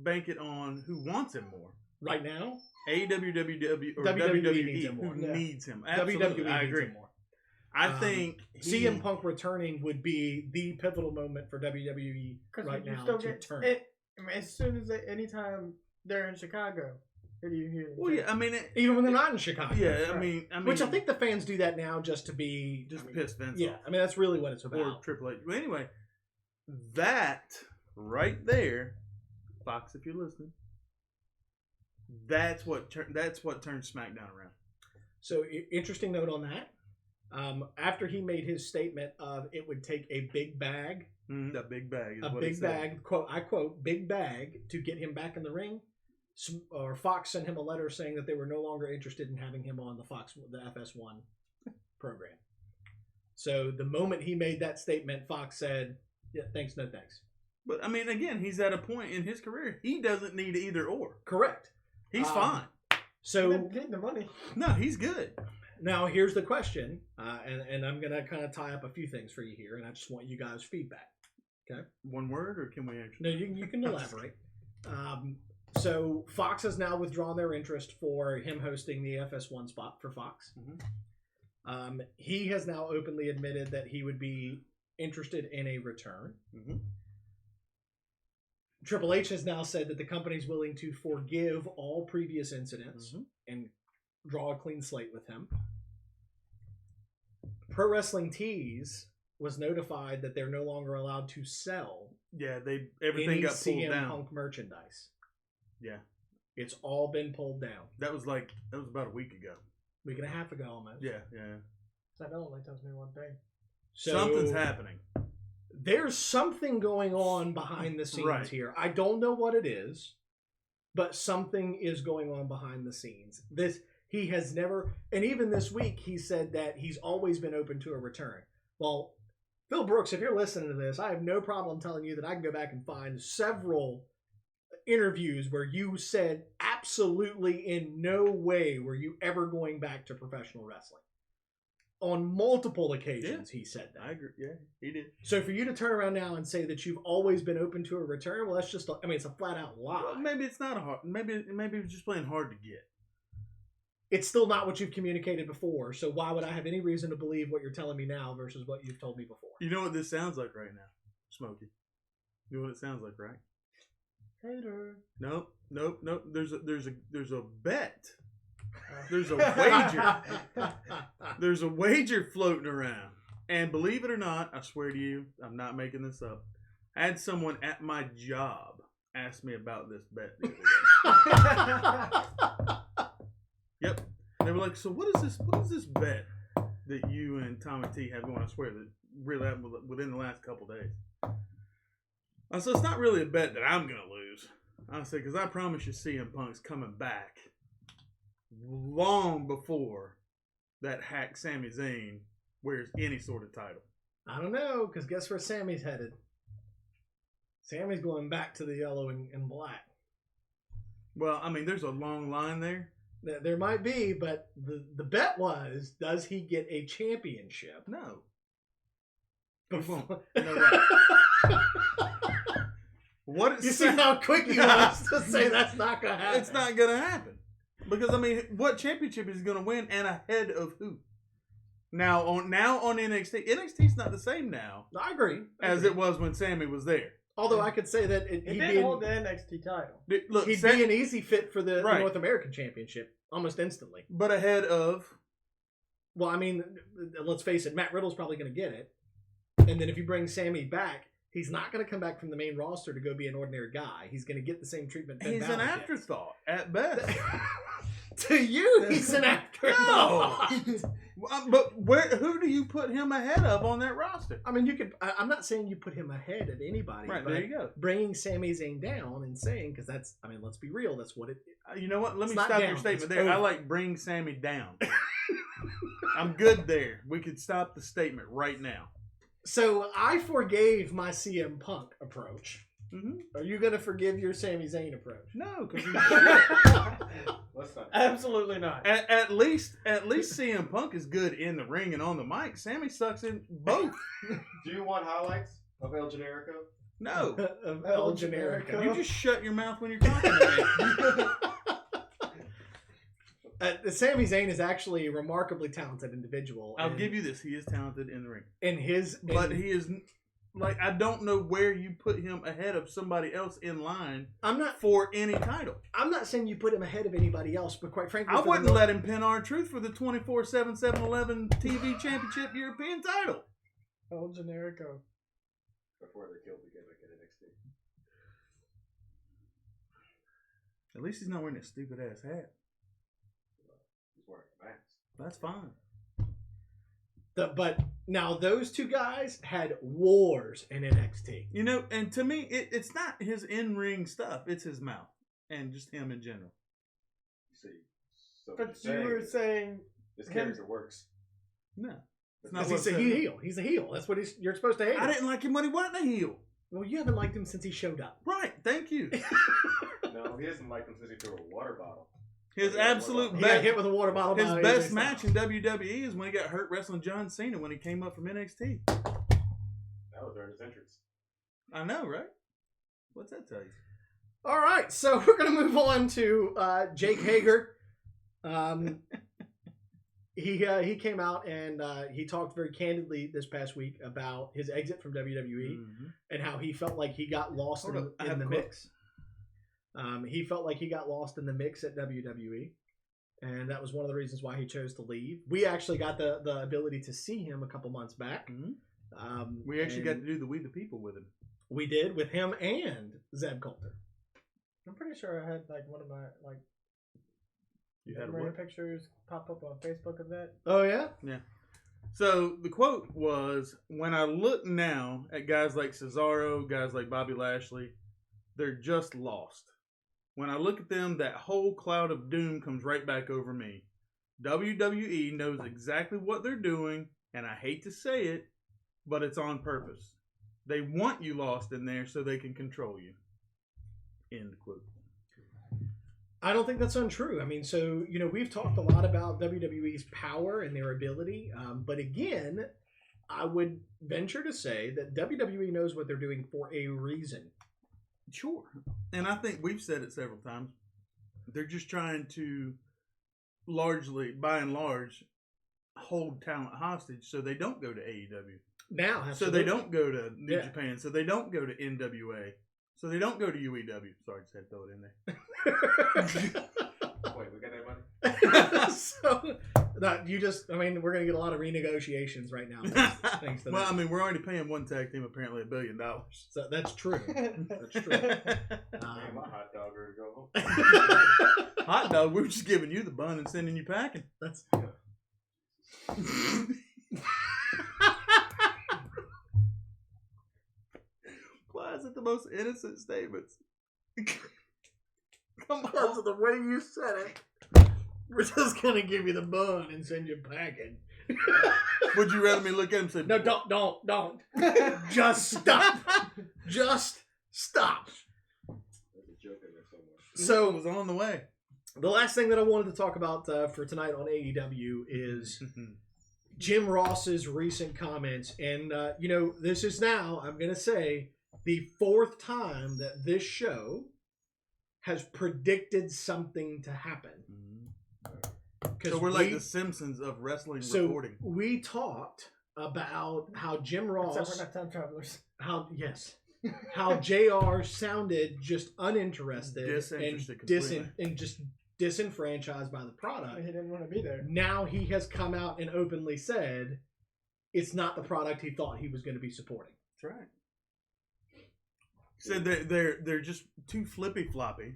bank it on who wants him more. Right now? AEW, or WWE needs him who more. needs him. Absolutely. WWE I agree. needs him more. I think CM Punk returning would be the pivotal moment for WWE right now to turn. As soon as anytime they're in Chicago, who do you hear? Well, yeah, I mean, even when they're not in Chicago. Yeah, I mean, which I think the fans do that now just to piss Vince off. I mean that's really what it's about. Or Triple H. But anyway, that right there, Fox, if you're listening, that's what turns SmackDown around. So interesting note on that. After he made his statement of it would take a big bag, a big bag, quote, I quote, big bag to get him back in the ring. Or Fox sent him a letter saying that they were no longer interested in having him on the FS1 program. So the moment he made that statement, Fox said, "Yeah, thanks, no thanks." But I mean, again, he's at a point in his career he doesn't need either or. Correct. He's fine. So getting the money. No, he's good. Now here's the question, and I'm gonna kind of tie up a few things for you here, and I just want you guys' feedback. Okay. One word, or can we actually? No, you can elaborate. So Fox has now withdrawn their interest for him hosting the FS1 spot for Fox. Mm-hmm. He has now openly admitted that he would be interested in a return. Mm-hmm. Triple H has now said that the company's willing to forgive all previous incidents and draw a clean slate with him. Pro Wrestling Tees was notified that they're no longer allowed to sell everything got pulled CM down. Punk merchandise. Yeah. It's all been pulled down. That was about a week ago. Week and a half ago almost. Yeah. That only tells me one thing. So something's happening. There's something going on behind the scenes here. I don't know what it is, but something is going on behind the scenes. He has never, and even this week he said that he's always been open to a return. Well, Phil Brooks, if you're listening to this, I have no problem telling you that I can go back and find several interviews where you said absolutely in no way were you ever going back to professional wrestling. On multiple occasions, he said that. I agree. Yeah, he did. So for you to turn around now and say that you've always been open to a return, well, that's just, it's a flat out lie. Well, maybe it's not a hard, maybe it's just playing hard to get. It's still not what you've communicated before, so why would I have any reason to believe what you're telling me now versus what you've told me before? You know what this sounds like right now, Smokey? You know what it sounds like, right? Hater. Nope. There's a bet. There's a wager. There's a wager floating around. And believe it or not, I swear to you, I'm not making this up. I had someone at my job ask me about this bet the other day. Yep. They were like, so what is this bet that you and Tommy T have going? I swear that really happened within the last couple days. I said, it's not really a bet that I'm going to lose. I said, because I promise you CM Punk's coming back long before that hack Sami Zayn wears any sort of title. I don't know, because guess where Sammy's headed? Sammy's going back to the yellow and black. Well, I mean, there's a long line there. There might be, but the bet was, does he get a championship? No. Before. No way. You see how quick he was to say that's not going to happen. It's not going to happen. Because, I mean, what championship is he going to win and ahead of who? Now on NXT. NXT's not the same now. I agree. As it was when Sammy was there. Although I could say that He did hold the NXT title. Look, he'd be an easy fit for the Right. North American Championship almost instantly. but ahead of. Well, I mean, let's face it, Matt Riddle's probably going to get it. And then if you bring Sammy back, he's not going to come back from the main roster to go be an ordinary guy. He's going to get the same treatment. Ben He's Balor an gets. afterthought at best. To you, he's an afterthought. But who do you put him ahead of on that roster? I mean, you could. I'm not saying you put him ahead of anybody. Right, but there you go. Bringing Sami Zayn down and saying, because that's. I mean, let's be real. That's what it. You know what? Let me It's not stop down, your statement it's there. I over. like bring Sammy down. I'm good there. We could stop the statement right now. So I forgave my CM Punk approach. Mm-hmm. Are you going to forgive your Sami Zayn approach? No, because Let's not. Absolutely not. at least CM Punk is good in the ring and on the mic. Sammy sucks in both. Do you want highlights of El Generico? No, Of El El Generico. Generico. you just shut your mouth when you're talking to me. Sami Zayn is actually a remarkably talented individual. I'll give you this: he is talented in the ring, But he is like I don't know where you put him ahead of somebody else in line I'm not for any title. I'm not saying you put him ahead of anybody else, but quite frankly, I for the wouldn't North- let him pin R-Truth for the 24/7 7-Eleven TV Championship European title. El Generico. Before they killed the gimmick at NXT. At least he's not wearing that stupid ass hat. He's wearing a mask. That's fine. But now those two guys had wars in NXT. You know, and to me, it's not his in-ring stuff. It's his mouth and just him in general. You see, so But you were saying this him- character works. No. It's not He's what a I said. heel. He's a heel. That's what you're supposed to hate. I him. didn't like him when he wasn't a heel. Well, you haven't liked him since he showed up. Right, thank you. No, he hasn't liked him since he threw a water bottle. His absolute He got best, hit with a water bottle. his by best AJ match Styles. in WWE is when he got hurt wrestling John Cena when he came up from NXT. That was during his entrance. I know, right? What's that tell you? All right, so we're gonna move on to Jake Hager. He came out and he talked very candidly this past week about his exit from WWE Mhm. and how he felt like he got lost Hold in, up, I in have the a quote. mix. He felt like he got lost in the mix at WWE, and that was one of the reasons why he chose to leave. We actually got the ability to see him a couple months back. Mhm. We actually got and to do the We the People with him. we did with him and Zeb Coulter. I'm pretty sure I had like one of my like You had a memory what? pictures pop up on Facebook of that. Oh yeah, So the quote was, when I look now at guys like Cesaro, guys like Bobby Lashley, they're just lost. When I look at them, that whole cloud of doom comes right back over me. WWE knows exactly what they're doing, and I hate to say it, but it's on purpose. They want you lost in there so they can control you. End quote. I don't think that's untrue. I mean, so, we've talked a lot about WWE's power and their ability. But again, I would venture to say that WWE knows what they're doing for a reason. Sure. And I think we've said it several times. They're just trying to largely, by and large, hold talent hostage so they don't go to AEW. Now, So absolutely. they don't go to New Yeah. Japan. So they don't go to NWA. So they don't go to UEW. Sorry, just had to throw it in there. Wait, we got that money? So, we're going to get a lot of renegotiations right now. Thanks to Well, that. I mean, we're already paying one tag team apparently $1 billion. So that's true. That's true. Man, my hot dog ready to go home. Hot dog, we're just giving you the bun and sending you packing. That's Why is it the most innocent statements? Come because on. of the way you said it. We're just going to give you the bun and send you packing. Would you rather me look at him and say, No, don't. Just stop. Just stop. There's a joke in there somewhere. So, it was on the way. the last thing that I wanted to talk about for tonight on AEW is Jim Ross's recent comments. And, this is now, I'm going to say, the fourth time that this show has predicted something to happen. So we're like the Simpsons of wrestling reporting. We talked about how Jim Ross... Except we're not time travelers. Yes. how JR sounded just uninterested Disinterested and completely. just disenfranchised by the product. He didn't want to be there. Now he has come out and openly said it's not the product he thought he was going to be supporting. That's right. Said they're just too flippy floppy.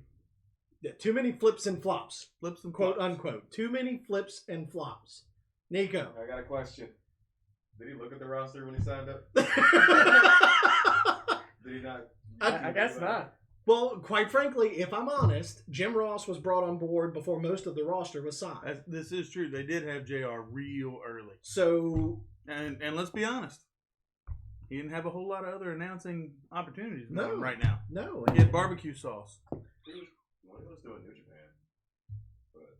Yeah, too many flips and flops. Flips and Quote flops. unquote. Too many flips and flops. Nico. I got a question. Did he look at the roster when he signed up? Did he not? I guess not. Well, quite frankly, if I'm honest, Jim Ross was brought on board before most of the roster was signed. This is true. They did have JR real early. So, And let's be honest. He didn't have a whole lot of other announcing opportunities No. right now. no. He had barbecue sauce. Well, he was doing New Japan, but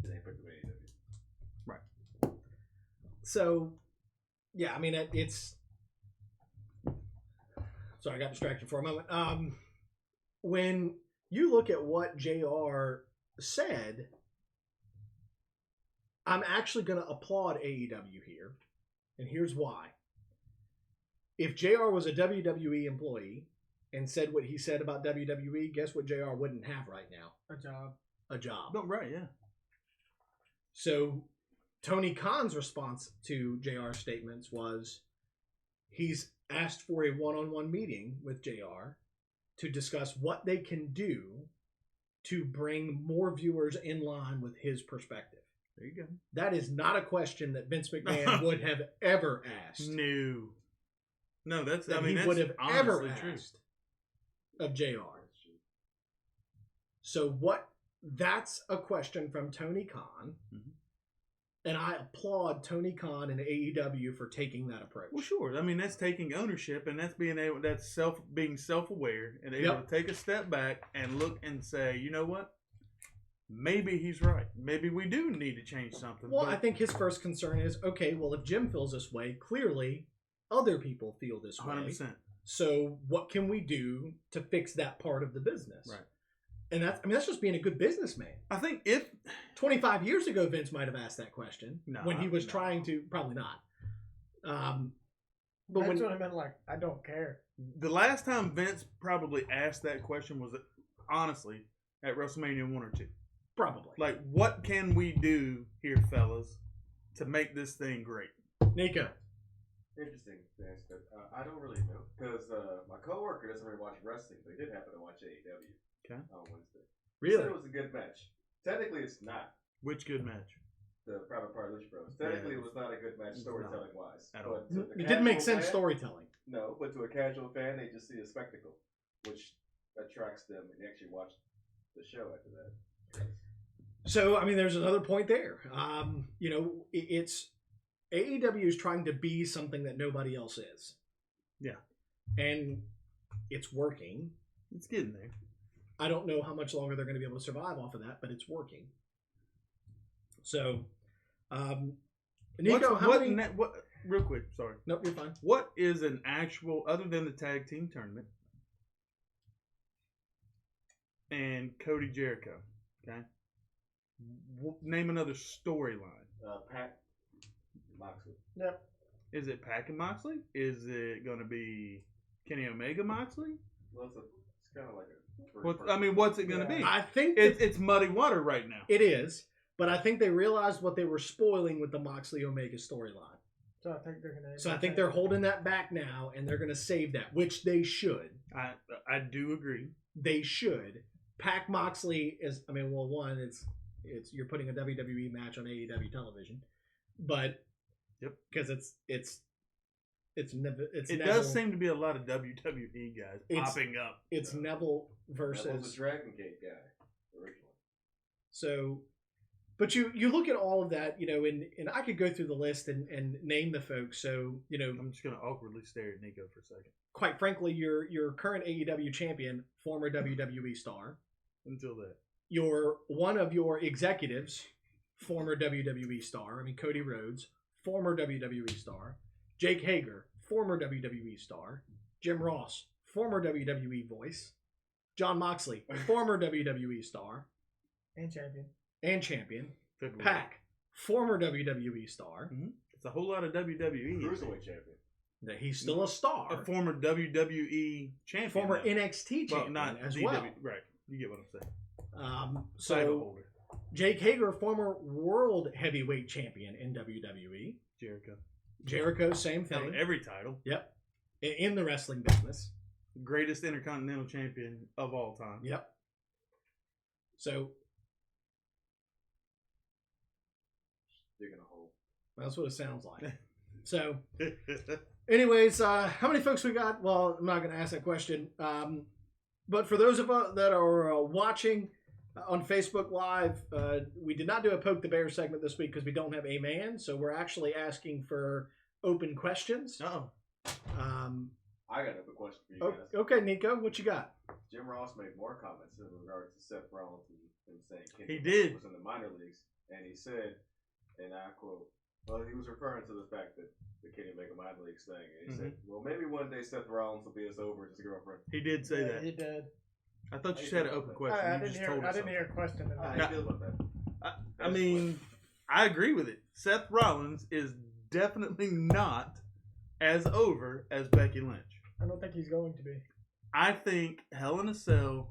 it ain't picked the AEW. So, yeah, I mean, it's. Sorry, I got distracted for a moment. When you look at what JR said, I'm actually going to applaud AEW here. And here's why. If JR was a WWE employee and said what he said about WWE, guess what JR wouldn't have right now? A job. A job. Oh, right, yeah. So Tony Khan's response to JR's statements was he's asked for a one-on-one meeting with JR to discuss what they can do to bring more viewers in line with his perspective. There you go. That is not a question that Vince McMahon would have ever asked. No, that's That I mean he that's would have ever honestly true. asked of JR. So that's a question from Tony Khan. Mhm. And I applaud Tony Khan and AEW for taking that approach. Well, sure. I mean, that's taking ownership, and that's being self-aware, and able Yep. to take a step back and look and say, you know what? Maybe he's right. Maybe we do need to change something. Well, but I think his first concern is, okay, well, if Jim feels this way, clearly other people feel this way. 100%. So what can we do to fix that part of the business? Right. And that's just being a good businessman. I think if 25 years ago, Vince might have asked that question No, when he was no. trying to, probably not. But That's when, what I meant. Like, I don't care. the last time Vince probably asked that question was honestly at WrestleMania 1 or 2. probably. Like, what can we do here, fellas, to make this thing great? Nico. Interesting to ask that. I don't really know because my coworker doesn't really watch wrestling, but he did happen to watch AEW on Wednesday. He said Really? it was a good match. Technically, it's not Which good match? the Private Party Lucha Bros. Technically, Yeah, it was not a good match it's storytelling wise. at all. It didn't make sense storytelling. No, but to a casual fan, they just see a spectacle, which attracts them and they actually watch the show after that. So, I mean, there's another point there. It's AEW is trying to be something that nobody else is. Yeah. And it's working. It's getting there. I don't know how much longer they're going to be able to survive off of that, but it's working. So, Nico, real quick, sorry. Nope, you're fine. What is an actual, other than the tag team tournament and Cody Jericho, okay? Name another storyline. Pat Moxley. Yep. Is it Pac and Moxley? Is it going to be Kenny Omega Moxley? Well, it's kind of like a. What's it going to be? I think It's muddy water right now. it is, but I think they realized what they were spoiling with the Moxley Omega storyline. So I think they're gonna. So I think they're holding that back now, and they're going to save that, which they should. I do agree. They should. Pac Moxley is. I mean, well, one, it's you're putting a WWE match on AEW television, but because it Neville. Does seem to be a lot of WWE guys popping up. It's Neville versus Neville's the Dragon Gate guy originally. So, but you look at all of that, and I could go through the list and name the folks. So, I'm just going to awkwardly stare at Nico for a second. Quite frankly, your current AEW champion, former WWE star. Until that. One of your executives, former WWE star. I mean, Cody Rhodes, former WWE star. Jake Hager, former WWE star. Jim Ross, former WWE voice. Jon Moxley, former WWE star. And champion. February. Pac, former WWE star. Mm-hmm. It's a whole lot of WWE. Cruiserweight champion. That he's still a star. A former WWE champion. Former though. NXT champion not as DW, well. Right. You get what I'm saying. Title So holder. Jake Hager, former world heavyweight champion in WWE. Jericho, same Held thing. every title. Yep. In the wrestling business. Greatest intercontinental champion of all time. Yep. So Digging a hole. that's what it sounds like. So, anyways, how many folks we got? Well, I'm not going to ask that question. But for those of us that are watching on Facebook Live, we did not do a Poke the Bear segment this week because we don't have a man. So we're actually asking for open questions. Uh-oh. I got a question for you guys. Okay, Nico, what you got? Jim Ross made more comments in regards to Seth Rollins and saying He did. was in the minor leagues, and he said, and I quote, well, he was referring to the fact that the Kenny Omega minor leagues thing, and he said, well, maybe one day Seth Rollins will be as over as his girlfriend. He did say that. He did. I thought you said an open question. I You just told us didn't hear a question. How do you feel about that? I mean, I agree with it. Seth Rollins is definitely not as over as Becky Lynch. I don't think he's going to be. I think Hell in a Cell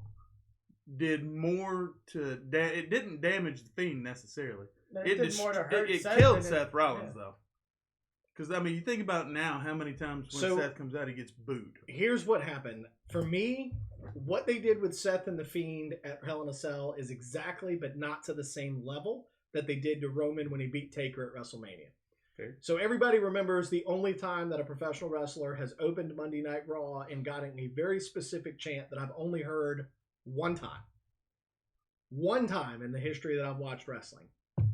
did more to... it didn't damage the Fiend necessarily. It did more to hurt it Seth killed than Seth Rollins, though. Because, I mean, you think about now how many times when Seth comes out, he gets booed. Here's what happened. For me, what they did with Seth and the Fiend at Hell in a Cell is exactly, but not to the same level, that they did to Roman when he beat Taker at WrestleMania. Okay. So everybody remembers the only time that a professional wrestler has opened Monday Night Raw and gotten a very specific chant that I've only heard one time. One time in the history that I've watched wrestling.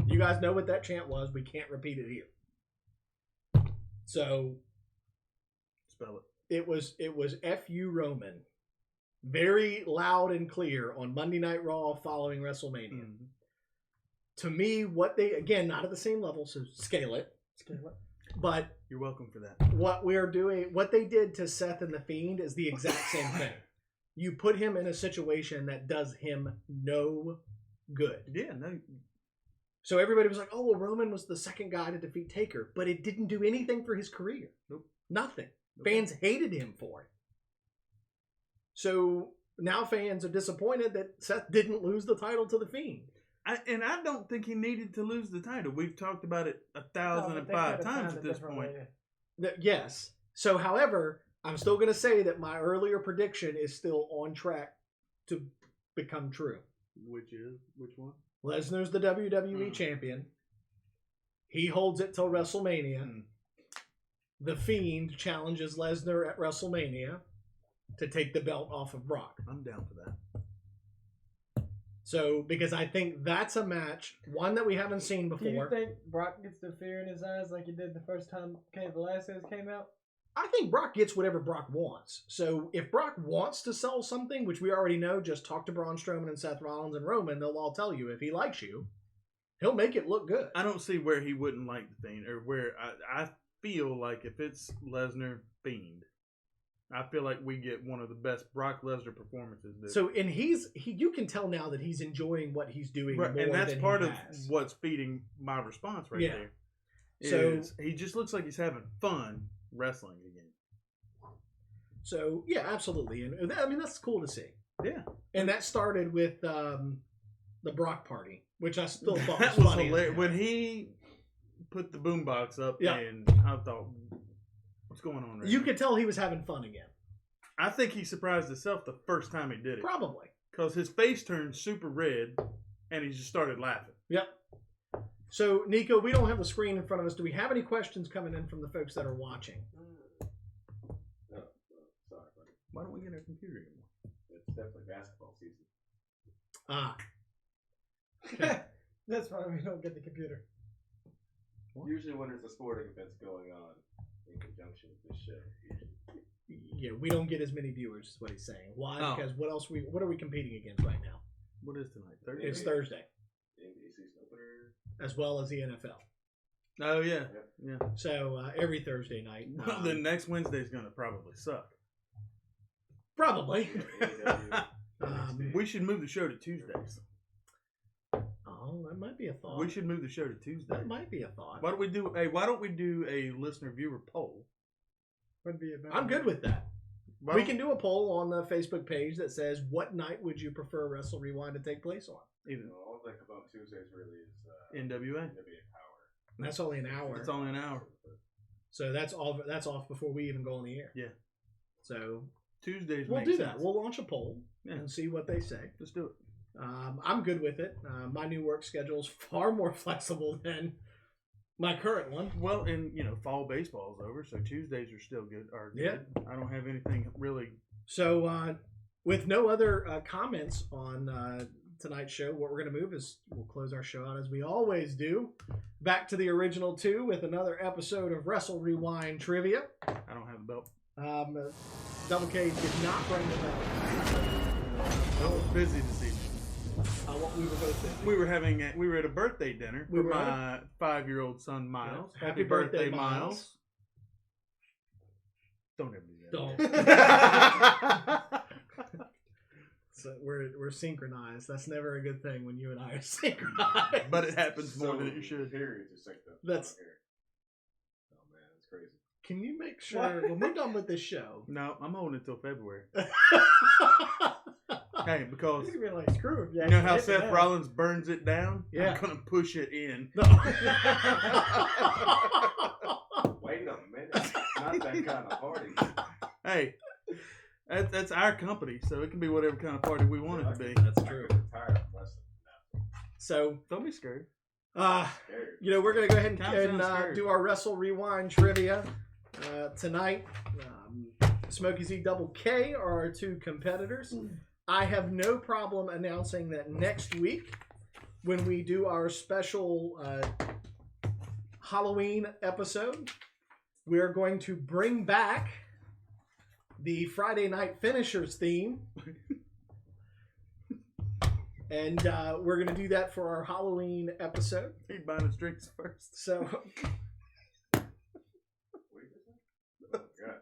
You guys know what that chant was. We can't repeat it here. So Spell it. it was F.U. Roman. Very loud and clear on Monday Night Raw following WrestleMania. Mm-hmm. To me, what they, again, not at the same level, so scale it. But you're welcome for that. What they did to Seth and the Fiend is the exact same thing. You put him in a situation that does him no good. Yeah, no. So everybody was like, oh, well, Roman was the second guy to defeat Taker, but it didn't do anything for his career. Nope. Nothing. Nope. Fans hated him for it. So now fans are disappointed that Seth didn't lose the title to the Fiend. I don't think he needed to lose the title. We've talked about it 1,005 times at this point. Yes. So, however, I'm still going to say that my earlier prediction is still on track to become true. Which one? Lesnar's the WWE champion. He holds it till WrestleMania. The Fiend challenges Lesnar at WrestleMania to take the belt off of Brock. I'm down for that. So, because I think that's a match, one that we haven't seen before. Do you think Brock gets the fear in his eyes like he did the first time Cain Velasquez came out? I think Brock gets whatever Brock wants. So, if Brock wants to sell something, which we already know, just talk to Braun Strowman and Seth Rollins and Roman, they'll all tell you. If he likes you, he'll make it look good. I don't see where he wouldn't like the Fiend, or where I feel like if it's Lesnar Fiend, I feel like we get one of the best Brock Lesnar performances. So, and you can tell now that he's enjoying what he's doing, right, more and that's than part he of has. what's feeding my response right Yeah. there. So he just looks like he's having fun wrestling again. So yeah, absolutely, and I mean that's cool to see. Yeah, and that started with the Brock party, which I still thought that was was funny. hilarious when he put the boombox up, Yeah. and I thought, what's going on right You now? could tell he was having fun again. I think he surprised himself the first time he did it. Probably. Because his face turned super red, and he just started laughing. Yep. So, Nico, we don't have the screen in front of us. Do we have any questions coming in from the folks that are watching? No, sorry, buddy. Why don't we get our computer anymore? It's definitely basketball season. Ah. Okay. That's why we don't get the computer. What? Usually when there's a sporting events going on in conjunction with this show. Yeah, we don't get as many viewers, is what he's saying. Why? Oh. Because what are we competing against right now? What is tonight? Thursday? It's Thursday, The NBA season opener. as well as the NFL. Oh, yeah. Yeah. So, every Thursday night. Well, the next Wednesday's going to probably suck. Probably. We should move the show to Tuesdays. Oh, that might be a thought. We should move the show to Tuesday. That might be a thought. Why don't we do a listener viewer poll Would be a better I'm good with that. Well, We can do a poll on the Facebook page that says, what night would you prefer Wrestle Rewind to take place on? either All that comes on Tuesdays really is NWA. NWA Power. And that's only an hour. It's only an hour. So that's off before we even go on the air. Yeah. So Tuesdays. we'll make do sense. that. We'll launch a poll and see what they say. Let's do it. I'm good with it. My new work schedule is far more flexible than my current one. Well, and fall baseball's over, so Tuesdays are still good. Yeah. I don't have anything really. So with no other comments on tonight's show, what we're going to move is we'll close our show out as we always do. Back to the original two with another episode of Wrestle Rewind Trivia. I don't have a belt. Double K did not bring the belt. I was busy this evening. What we were both busy. We were at a birthday dinner We for were? my 5-year-old son Miles. Yeah. Happy birthday, Miles. Don't ever do that. Don't. So we're synchronized. That's never a good thing when you and I are synchronized. But it happens more than it should. Period to sync up. That's- Oh man, that's crazy. Can you make sure when we're done with this show? No, I'm holding it till February. Hey, because You could be like, screw it. you know how Seth Rollins burns it down? Yeah. I'm gonna push it in. No. Wait a minute. Not that kind of party. Hey, that's our company, so it can be whatever kind of party we want it to be. That's true. Retired from wrestling. So, Don't be scared. Scared. we're gonna go ahead Kind and of sounds scary. do our Wrestle Rewind trivia tonight. Smokey Z, Double K are our two competitors. I have no problem announcing that next week, when we do our special Halloween episode, we are going to bring back the Friday Night Finishers theme. And we're going to do that for our Halloween episode. He buying his drinks first. So, Wait a second. Oh God.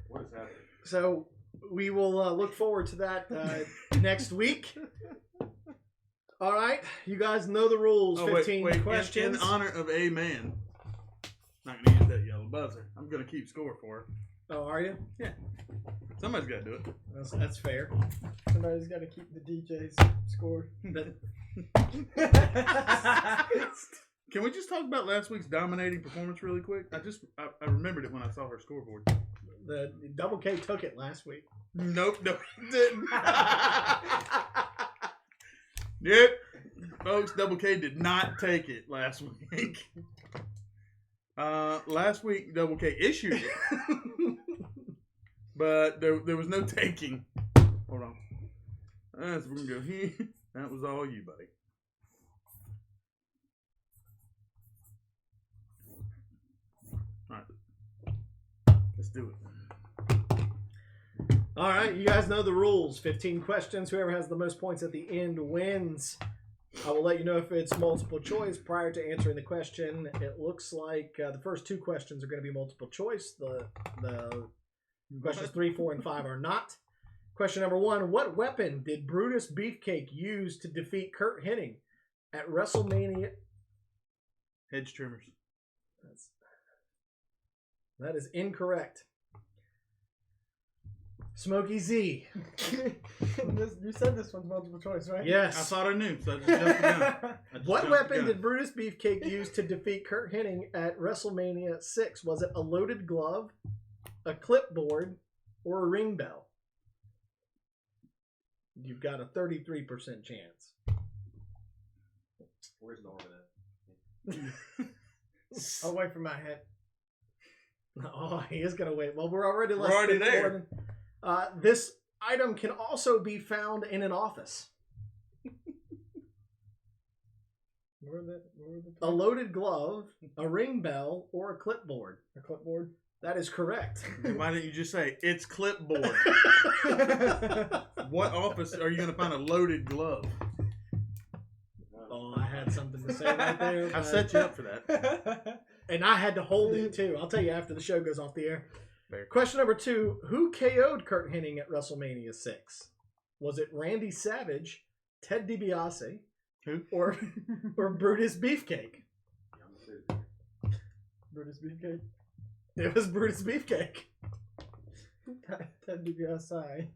What is happening? so we will look forward to that next week. All right, you guys know the rules. 15 wait. questions. In honor of a man, not gonna use that yellow buzzer. I'm gonna keep score for her. Oh, are you? Yeah. Somebody's got to do it. That's fair. Somebody's got to keep the DJ's score. Can we just talk about last week's dominating performance really quick? I remembered it when I saw her scoreboard. The Double K took it last week. Nope, no, he didn't. Yep. Folks, Double K did not take it last week. Last week, Double K issued it. But there was no taking. Hold on. So we're going to go here. That was all you, buddy. All right. Let's do it. All right, you guys know the rules. 15 questions. Whoever has the most points at the end wins. I will let you know if it's multiple choice prior to answering the question. It looks like the first two questions are going to be multiple choice. The questions 3, 4, and 5 are not. Question number 1. What weapon did Brutus Beefcake use to defeat Kurt Hennig at WrestleMania? Hedge trimmers. That is incorrect. Smokey Z. You said this one's multiple choice, right? Yes. I thought I knew, so I just jumped the gun. What weapon did Brutus Beefcake use to defeat Kurt Hennig at WrestleMania 6? Was it a loaded glove, a clipboard, or a ring bell? You've got a 33% chance. Where's Norman at? I'll wait for my head. Oh, he is going to wait. Well, we're already there. This item can also be found in an office. Where are the A loaded glove, a ring bell, or a clipboard. A clipboard. That is correct. Why didn't you just say, it's clipboard? What office are you going to find a loaded glove? Oh, I had something to say right there. I set you up for that. And I had to hold it too. I'll tell you after the show goes off the air. Fair. Question number 2. Who KO'd Kurt Hennig at WrestleMania 6? Was it Randy Savage, Ted DiBiase, Who? or Brutus Beefcake? Brutus Beefcake. It was Brutus Beefcake. Ted DiBiase.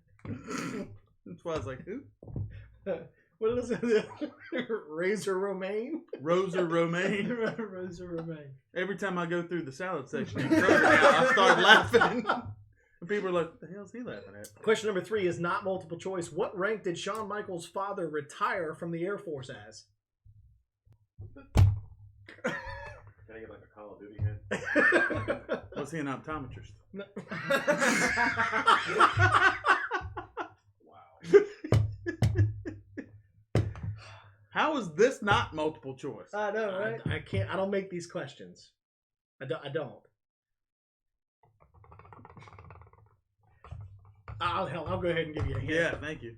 That's why I was like, who? What is it? Razor Romaine? Rosa Romaine. Rosa Romaine. Every time I go through the salad section in Kroger now, I start laughing. And people are like, what the hell is he laughing at? Question number 3 is not multiple choice. What rank did Shawn Michaels' father retire from the Air Force as? Can I get like a Call of Duty hint? Was he an optometrist? No. Wow. How is this not multiple choice? I know, right? I can't. I don't make these questions. I don't. I'll go ahead and give you a hint. Yeah, thank you.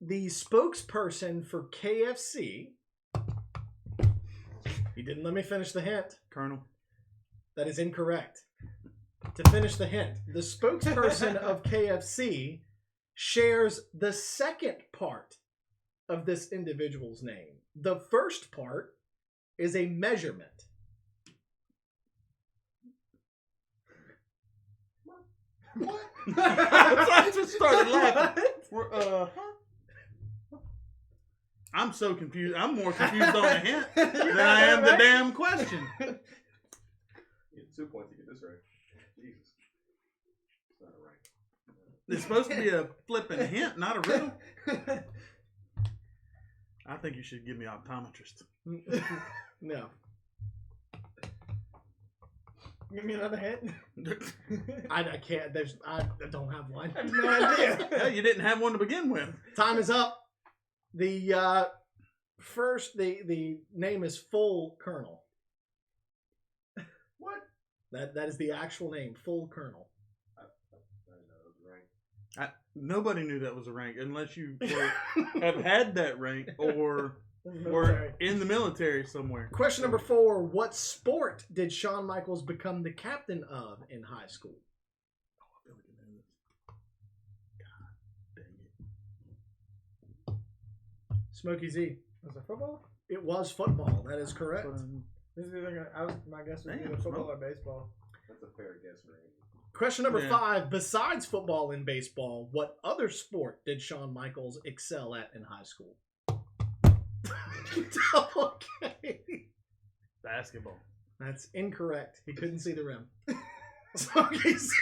The spokesperson for KFC. He didn't let me finish the hint. Colonel. That is incorrect. To finish the hint, the spokesperson of KFC shares the second part of this individual's name. The first part is a measurement. What? I just started laughing. I'm so confused. I'm more confused on the hint than I am the damn question. You get 2 points to get this right. Jesus. It's not a rank. It's supposed to be a flipping hint, not a riddle. I think you should give me optometrist. No. Give me another hint. I can't. I don't have one. I have no idea. Hell, you didn't have one to begin with. Time is up. The the name is Full Colonel. What? That is the actual name, Full Colonel. I didn't know it was a rank. Nobody knew that was a rank unless you have had that rank or in the military somewhere. Question number 4: what sport did Shawn Michaels become the captain of in high school? Smokey Z. Was it football? It was football. That is correct. My guess was Damn, either football Smoke. or baseball. That's a fair guess, Ray. Question number Yeah. 5: besides football and baseball, what other sport did Shawn Michaels excel at in high school? Double K. Basketball. That's incorrect. He couldn't see the rim. Smokey Z.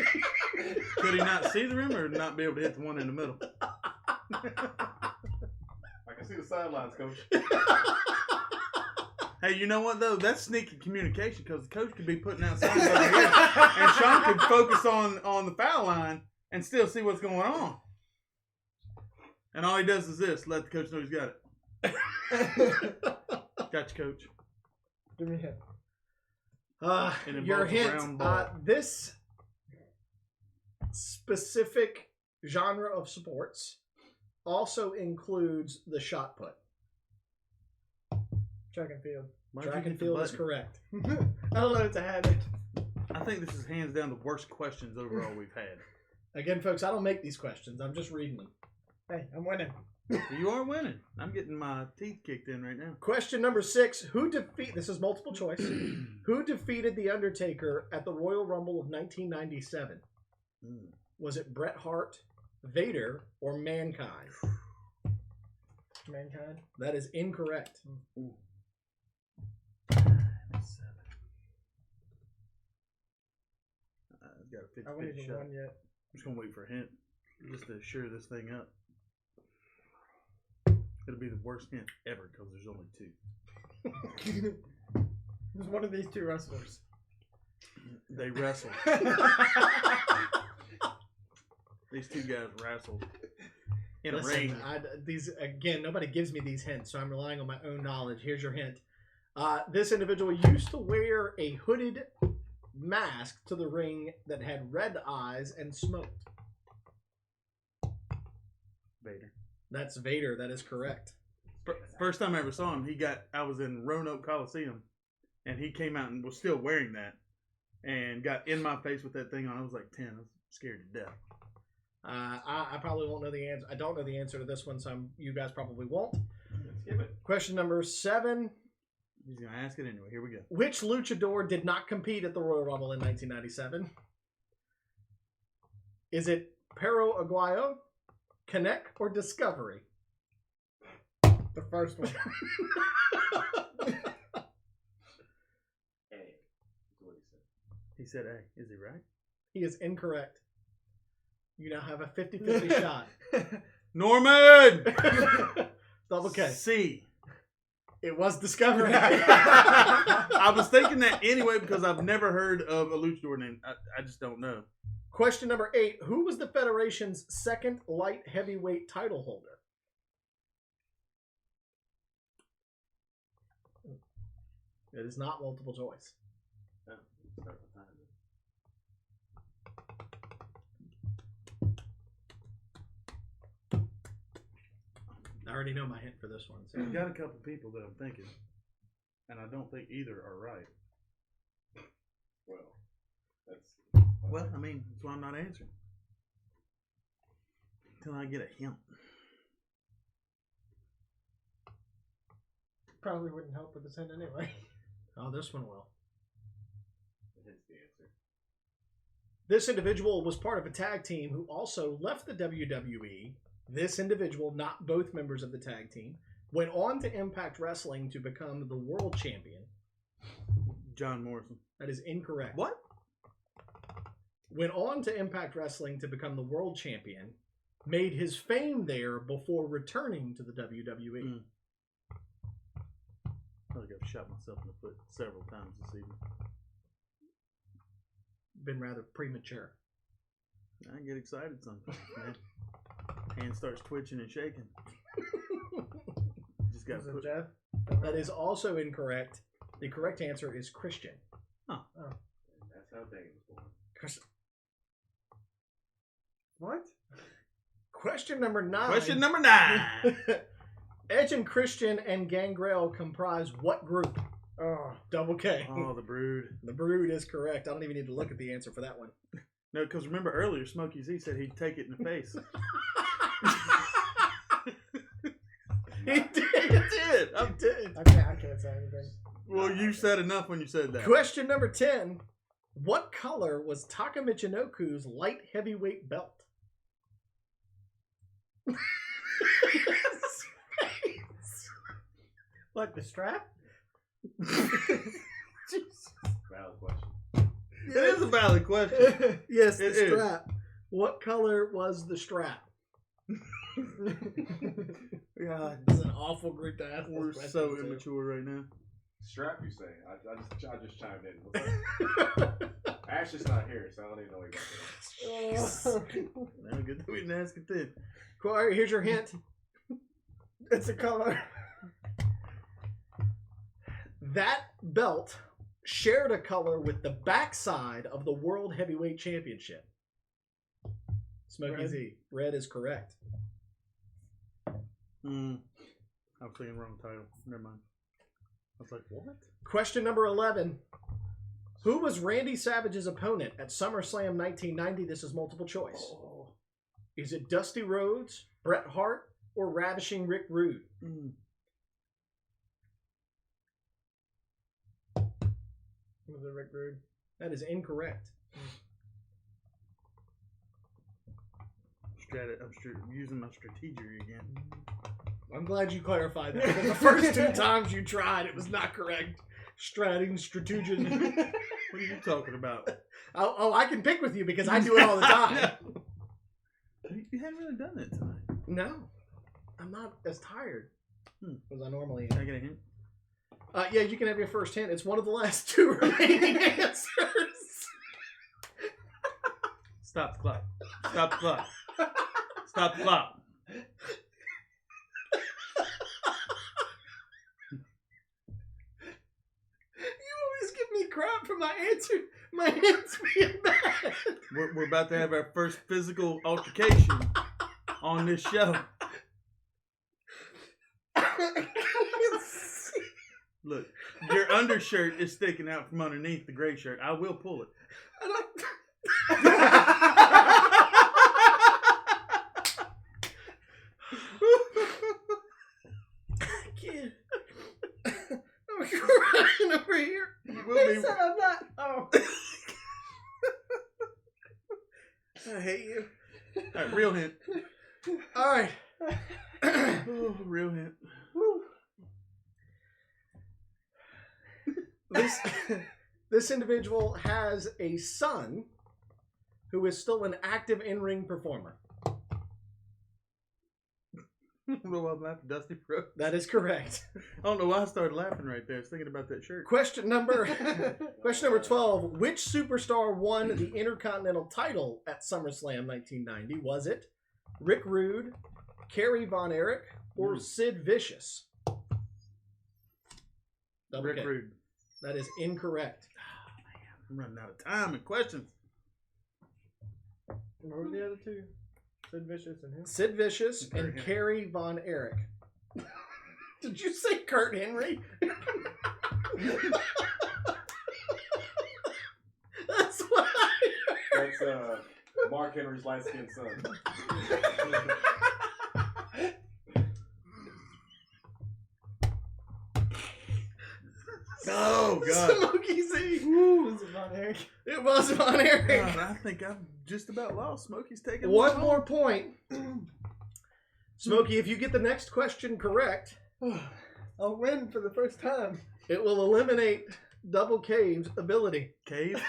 Could he not see the rim or not be able to hit the one in the middle? I can see the sidelines, coach. Hey, you know what though? That's sneaky communication because the coach could be putting out signs over here, and Sean could focus on the foul line and still see what's going on. And all he does is this: let the coach know he's got it. Got you, coach. Give me a hint. It involves Your a hint. round ball. This specific genre of sports also includes the shot put. Track and field. Why'd you Track hit and the field is button? correct. I don't know if it's a habit. I think this is hands down the worst questions overall we've had. Again, folks, I don't make these questions. I'm just reading them. Hey, I'm winning. You are winning. I'm getting my teeth kicked in right now. Question number 6: this is multiple choice. Who defeated The Undertaker at the Royal Rumble of 1997? Was it Bret Hart, Vader, or Mankind? Mankind. That is incorrect. Ooh. I've got a 50 I haven't even shot. won yet. I'm just gonna wait for a hint, just to sure this thing up. It'll be the worst hint ever because there's only 2. Who's one of these 2 wrestlers? They wrestle. These 2 guys wrestled in a ring. These again, nobody gives me these hints, so I'm relying on my own knowledge. Here's your hint. This individual used to wear a hooded mask to the ring that had red eyes and smoked. Vader. That's Vader. That is correct. First time I ever saw him, I was in Roanoke Coliseum, and he came out and was still wearing that, and got in my face with that thing on. I was like 10. I was scared to death. I probably won't know the answer. I don't know the answer to this one, so you guys probably won't. Let's give it. Question number 7. He's going to ask it anyway. Here we go. Which luchador did not compete at the Royal Rumble in 1997? Is it Perro Aguayo, Connect, or Discovery? The first one. Hey, that's what he said. He said A. Is he right? He is incorrect. You now have a 50-50 shot. Norman! Double K. C. It was Discovery. I was thinking that anyway because I've never heard of a luchador name. I just don't know. Question number 8. Who was the Federation's second light heavyweight title holder? It is not multiple choice. No, start the time. I already know my hint for this one. So. I've got a couple people that I'm thinking, and I don't think either are right. Well, that's. Well, I mean, that's why I'm not answering. Until I get a hint. Probably wouldn't help with this hint anyway. Oh, this one will. That's the answer. This individual was part of a tag team who also left the WWE. This individual, not both members of the tag team, went on to Impact Wrestling to become the world champion. John Morrison. That is incorrect. What? Went on to Impact Wrestling to become the world champion. Made his fame there before returning to the WWE. I feel like I've shot myself in the foot several times this evening. Been rather premature. I get excited sometimes, man. Hand starts twitching and shaking. Just got to Was it put. Jeff? That is also incorrect. The correct answer is Christian. Huh. Oh. That's how Dane was born. What? Question number 9. Question number 9. Edge and Christian and Gangrel comprise what group? Oh. Double K. Oh, the Brood. The Brood is correct. I don't even need to look at the answer for that one. No, because remember earlier, Smokey Z said he'd take it in the face. He did. He did. He did. I can't say anything. Well, you said enough when you said that. Question number 10. What color was Taka Michinoku's light heavyweight belt? What, the strap? Valid question. It is a valid question. Yes, the It is. strap. What color was the strap? God, This is an awful group to ask. we're this so question to. immature right now. Strap, you say? I just chimed in. Ashley's not here, so I don't even know what you got. Now, good that we didn't ask it then. Cool, all right, here's your hint. It's a color. That belt shared a color with the backside of the World Heavyweight Championship. Smokey Red. Z. Red is correct. I was thinking wrong title. Never mind. I was like, what? Question number 11. Who was Randy Savage's opponent at SummerSlam 1990? This is multiple choice. Oh. Is it Dusty Rhodes, Bret Hart, or Ravishing Rick Rude? Was it Rick Rude? That is incorrect. I'm using my strategy again. I'm glad you clarified that. Because the first 2 times you tried, it was not correct. Strategy. What are you talking about? Oh, I can pick with you because I do it all the time. You haven't really done that tonight. No, I'm not as tired as I normally Can I am. get a hint? Yeah, you can have your first hint. It's one of the last 2 remaining answers. Stop the clock. Stop the clock. Stop the clock. You always give me crap for my answer. My hints being bad. We're about to have our first physical altercation on this show. Look, your undershirt is sticking out from underneath the gray shirt. I will pull it. I can't. I hate you. All right, real hint. All right. Oh, real hint. This individual has a son who is still an active in-ring performer. Well, I'm laughing, Dusty Rhodes. That is correct. I don't know why I started laughing right there. I was thinking about that shirt. Question number 12. Which superstar won the Intercontinental title at SummerSlam 1990? Was it Rick Rude, Kerry Von Erich, or Sid Vicious? Rick Rude. That is incorrect. Oh, man, I'm running out of time and questions. What were the other two? Sid Vicious and who? Sid Vicious and Kerry Von Erich. Did you say Kurt Henry? That's what I heard. That's Mark Henry's light-skinned son. Oh, God. Smokey Z. Was it Von Erich? It was Von Erich. God, I think I'm just about lost. Smokey's taking One more point. Smokey, if you get the next question correct, I'll win for the first time. it will eliminate Double K's ability. Cave?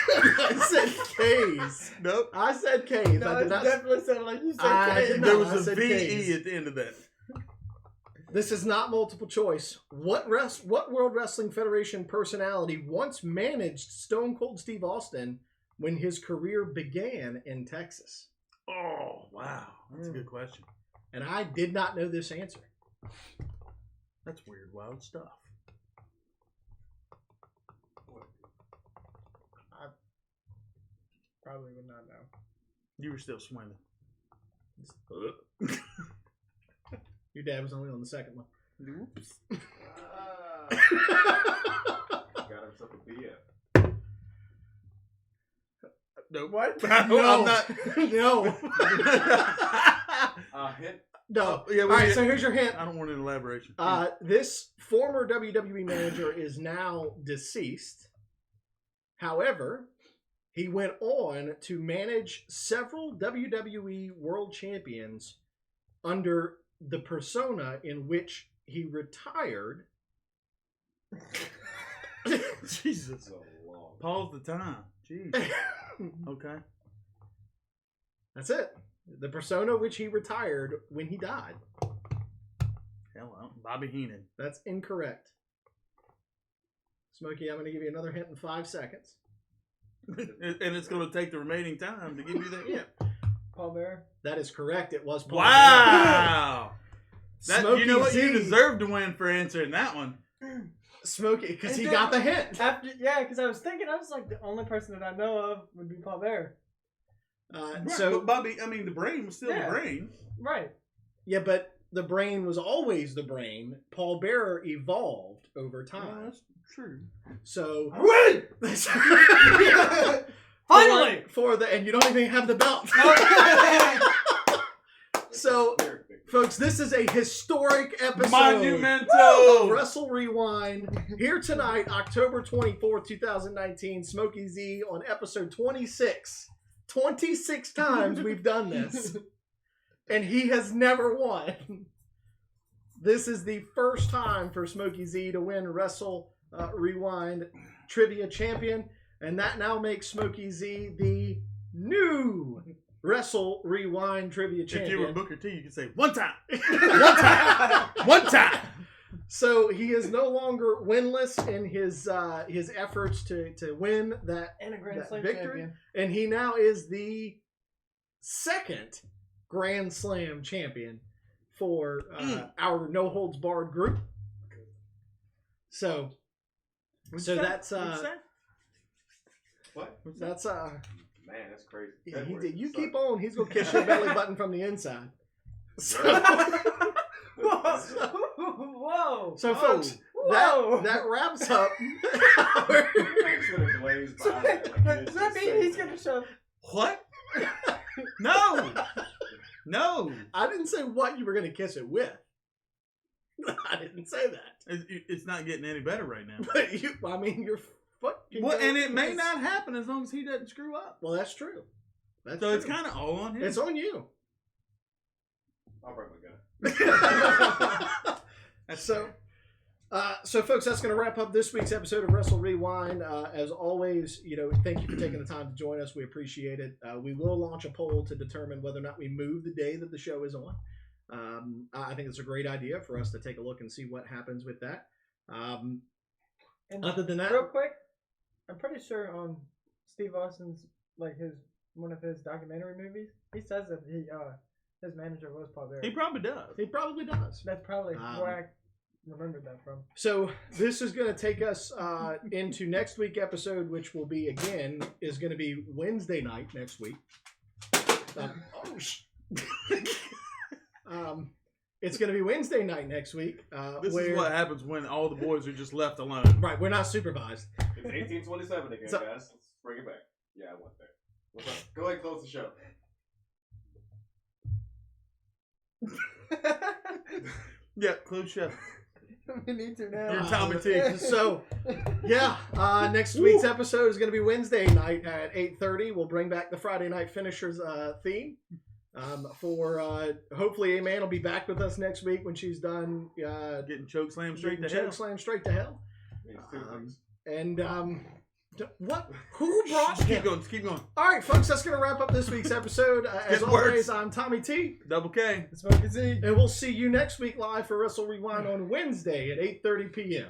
I said K's. Nope. I said K's. No, I it did not. definitely sounded like you said I K. did not. There I was a said V-E K's. at the end of that. This is not multiple choice. What World Wrestling Federation personality once managed Stone Cold Steve Austin when his career began in Texas? Oh, wow. That's a good question. And I did not know this answer. That's weird, wild stuff. I probably would not know. You were still swimming. Your dad was only on the second one. Oops. Got himself a BF. Nope. What? No, No. I'm not. No. Hint. No. Yeah, All we right, did- so here's your hint. I don't want an elaboration. This former WWE manager is now deceased. However, he went on to manage several WWE World Champions under the persona in which he retired. Jesus. That's a long. Pause the time. Jeez. Okay. That's it. The persona which he retired when he died. Hello. Bobby Heenan. That's incorrect. Smokey, I'm going to give you another hint in 5 seconds. And it's going to take the remaining time to give you that hint. Paul Bearer? That is correct. It was Paul. Wow. That, Smokey you know what? Z. You deserve to win for answering that one. Smokey, because he And got the then- hint. Because I was thinking, I was like, the only person that I know of would be Paul Bearer. Right, So, but Bobby, I mean, the brain was still Yeah. the brain. Right. yeah, but the brain was always the brain. Paul Bearer evolved over Well, time. that's true. So, Win! Finally! for the and you don't even have the belt. So, folks, this is a historic episode of Monumental. Wrestle Rewind. Here tonight, October 24th, 2019, Smokey Z on episode 26. 26 times we've done this. And he has never won. This is the first time for Smokey Z to win Wrestle Rewind Trivia Champion. And that now makes Smokey Z the new Wrestle Rewind Trivia If you were Champion. Booker T, you could say one time. One time. One time. So he is no longer winless in his efforts to win that And a Grand that Slam victory. champion. And he now is the second Grand Slam champion for our No Holds Barred group. So What's So that? that's, What's that? What? What's that? that's Man, that's crazy. he did. You keep on. He's gonna kiss your belly button from the inside. So, Whoa! so Whoa. folks, Whoa! that wraps up. Does that mean he's gonna show? What? No. No. I didn't say what you were gonna kiss it with. I didn't say that. It's not getting any better right now. But I mean, your foot. Can Well, go and it may kiss- not happen as long as he doesn't screw up. Well, that's true. That's So it's true. kind of all on him. It's on you. I'll bring my gun. So, folks, that's going to wrap up this week's episode of Wrestle Rewind. As always, thank you for taking the time to join us. We appreciate it. We will launch a poll to determine whether or not we move the day that the show is on. I think it's a great idea for us to take a look and see what happens with that. And Other than that, real quick, I'm pretty sure on Steve Austin's one of his documentary movies, he says that his manager was Paul Bearer. He probably does. he probably does. That's probably where I remembered that from. So this is going to take us into next week's episode, which will be is going to be Wednesday night next week. It's going to be Wednesday night next week. This is what happens when all the boys are just left alone. Right, we're not supervised. It's 1827 again, guys. Let's bring it back. Yeah, I want that. What's up? Go ahead and close the show. Yeah, close show. We need to now. You're Tommy T. So, yeah, next week's episode is going to be Wednesday night at 8:30. We'll bring back the Friday Night Finishers theme. Hopefully, A-Man will be back with us next week when she's done Getting choke slammed straight to hell. choke slam straight to hell. Means two things. And what? Who brought? Just keep going. Just keep going. All right, folks, that's going to wrap up this week's episode. As Good always, words. I'm Tommy T, Double K. Smoke and see. and we'll see you next week live for Wrestle Rewind on Wednesday at 8:30 p.m.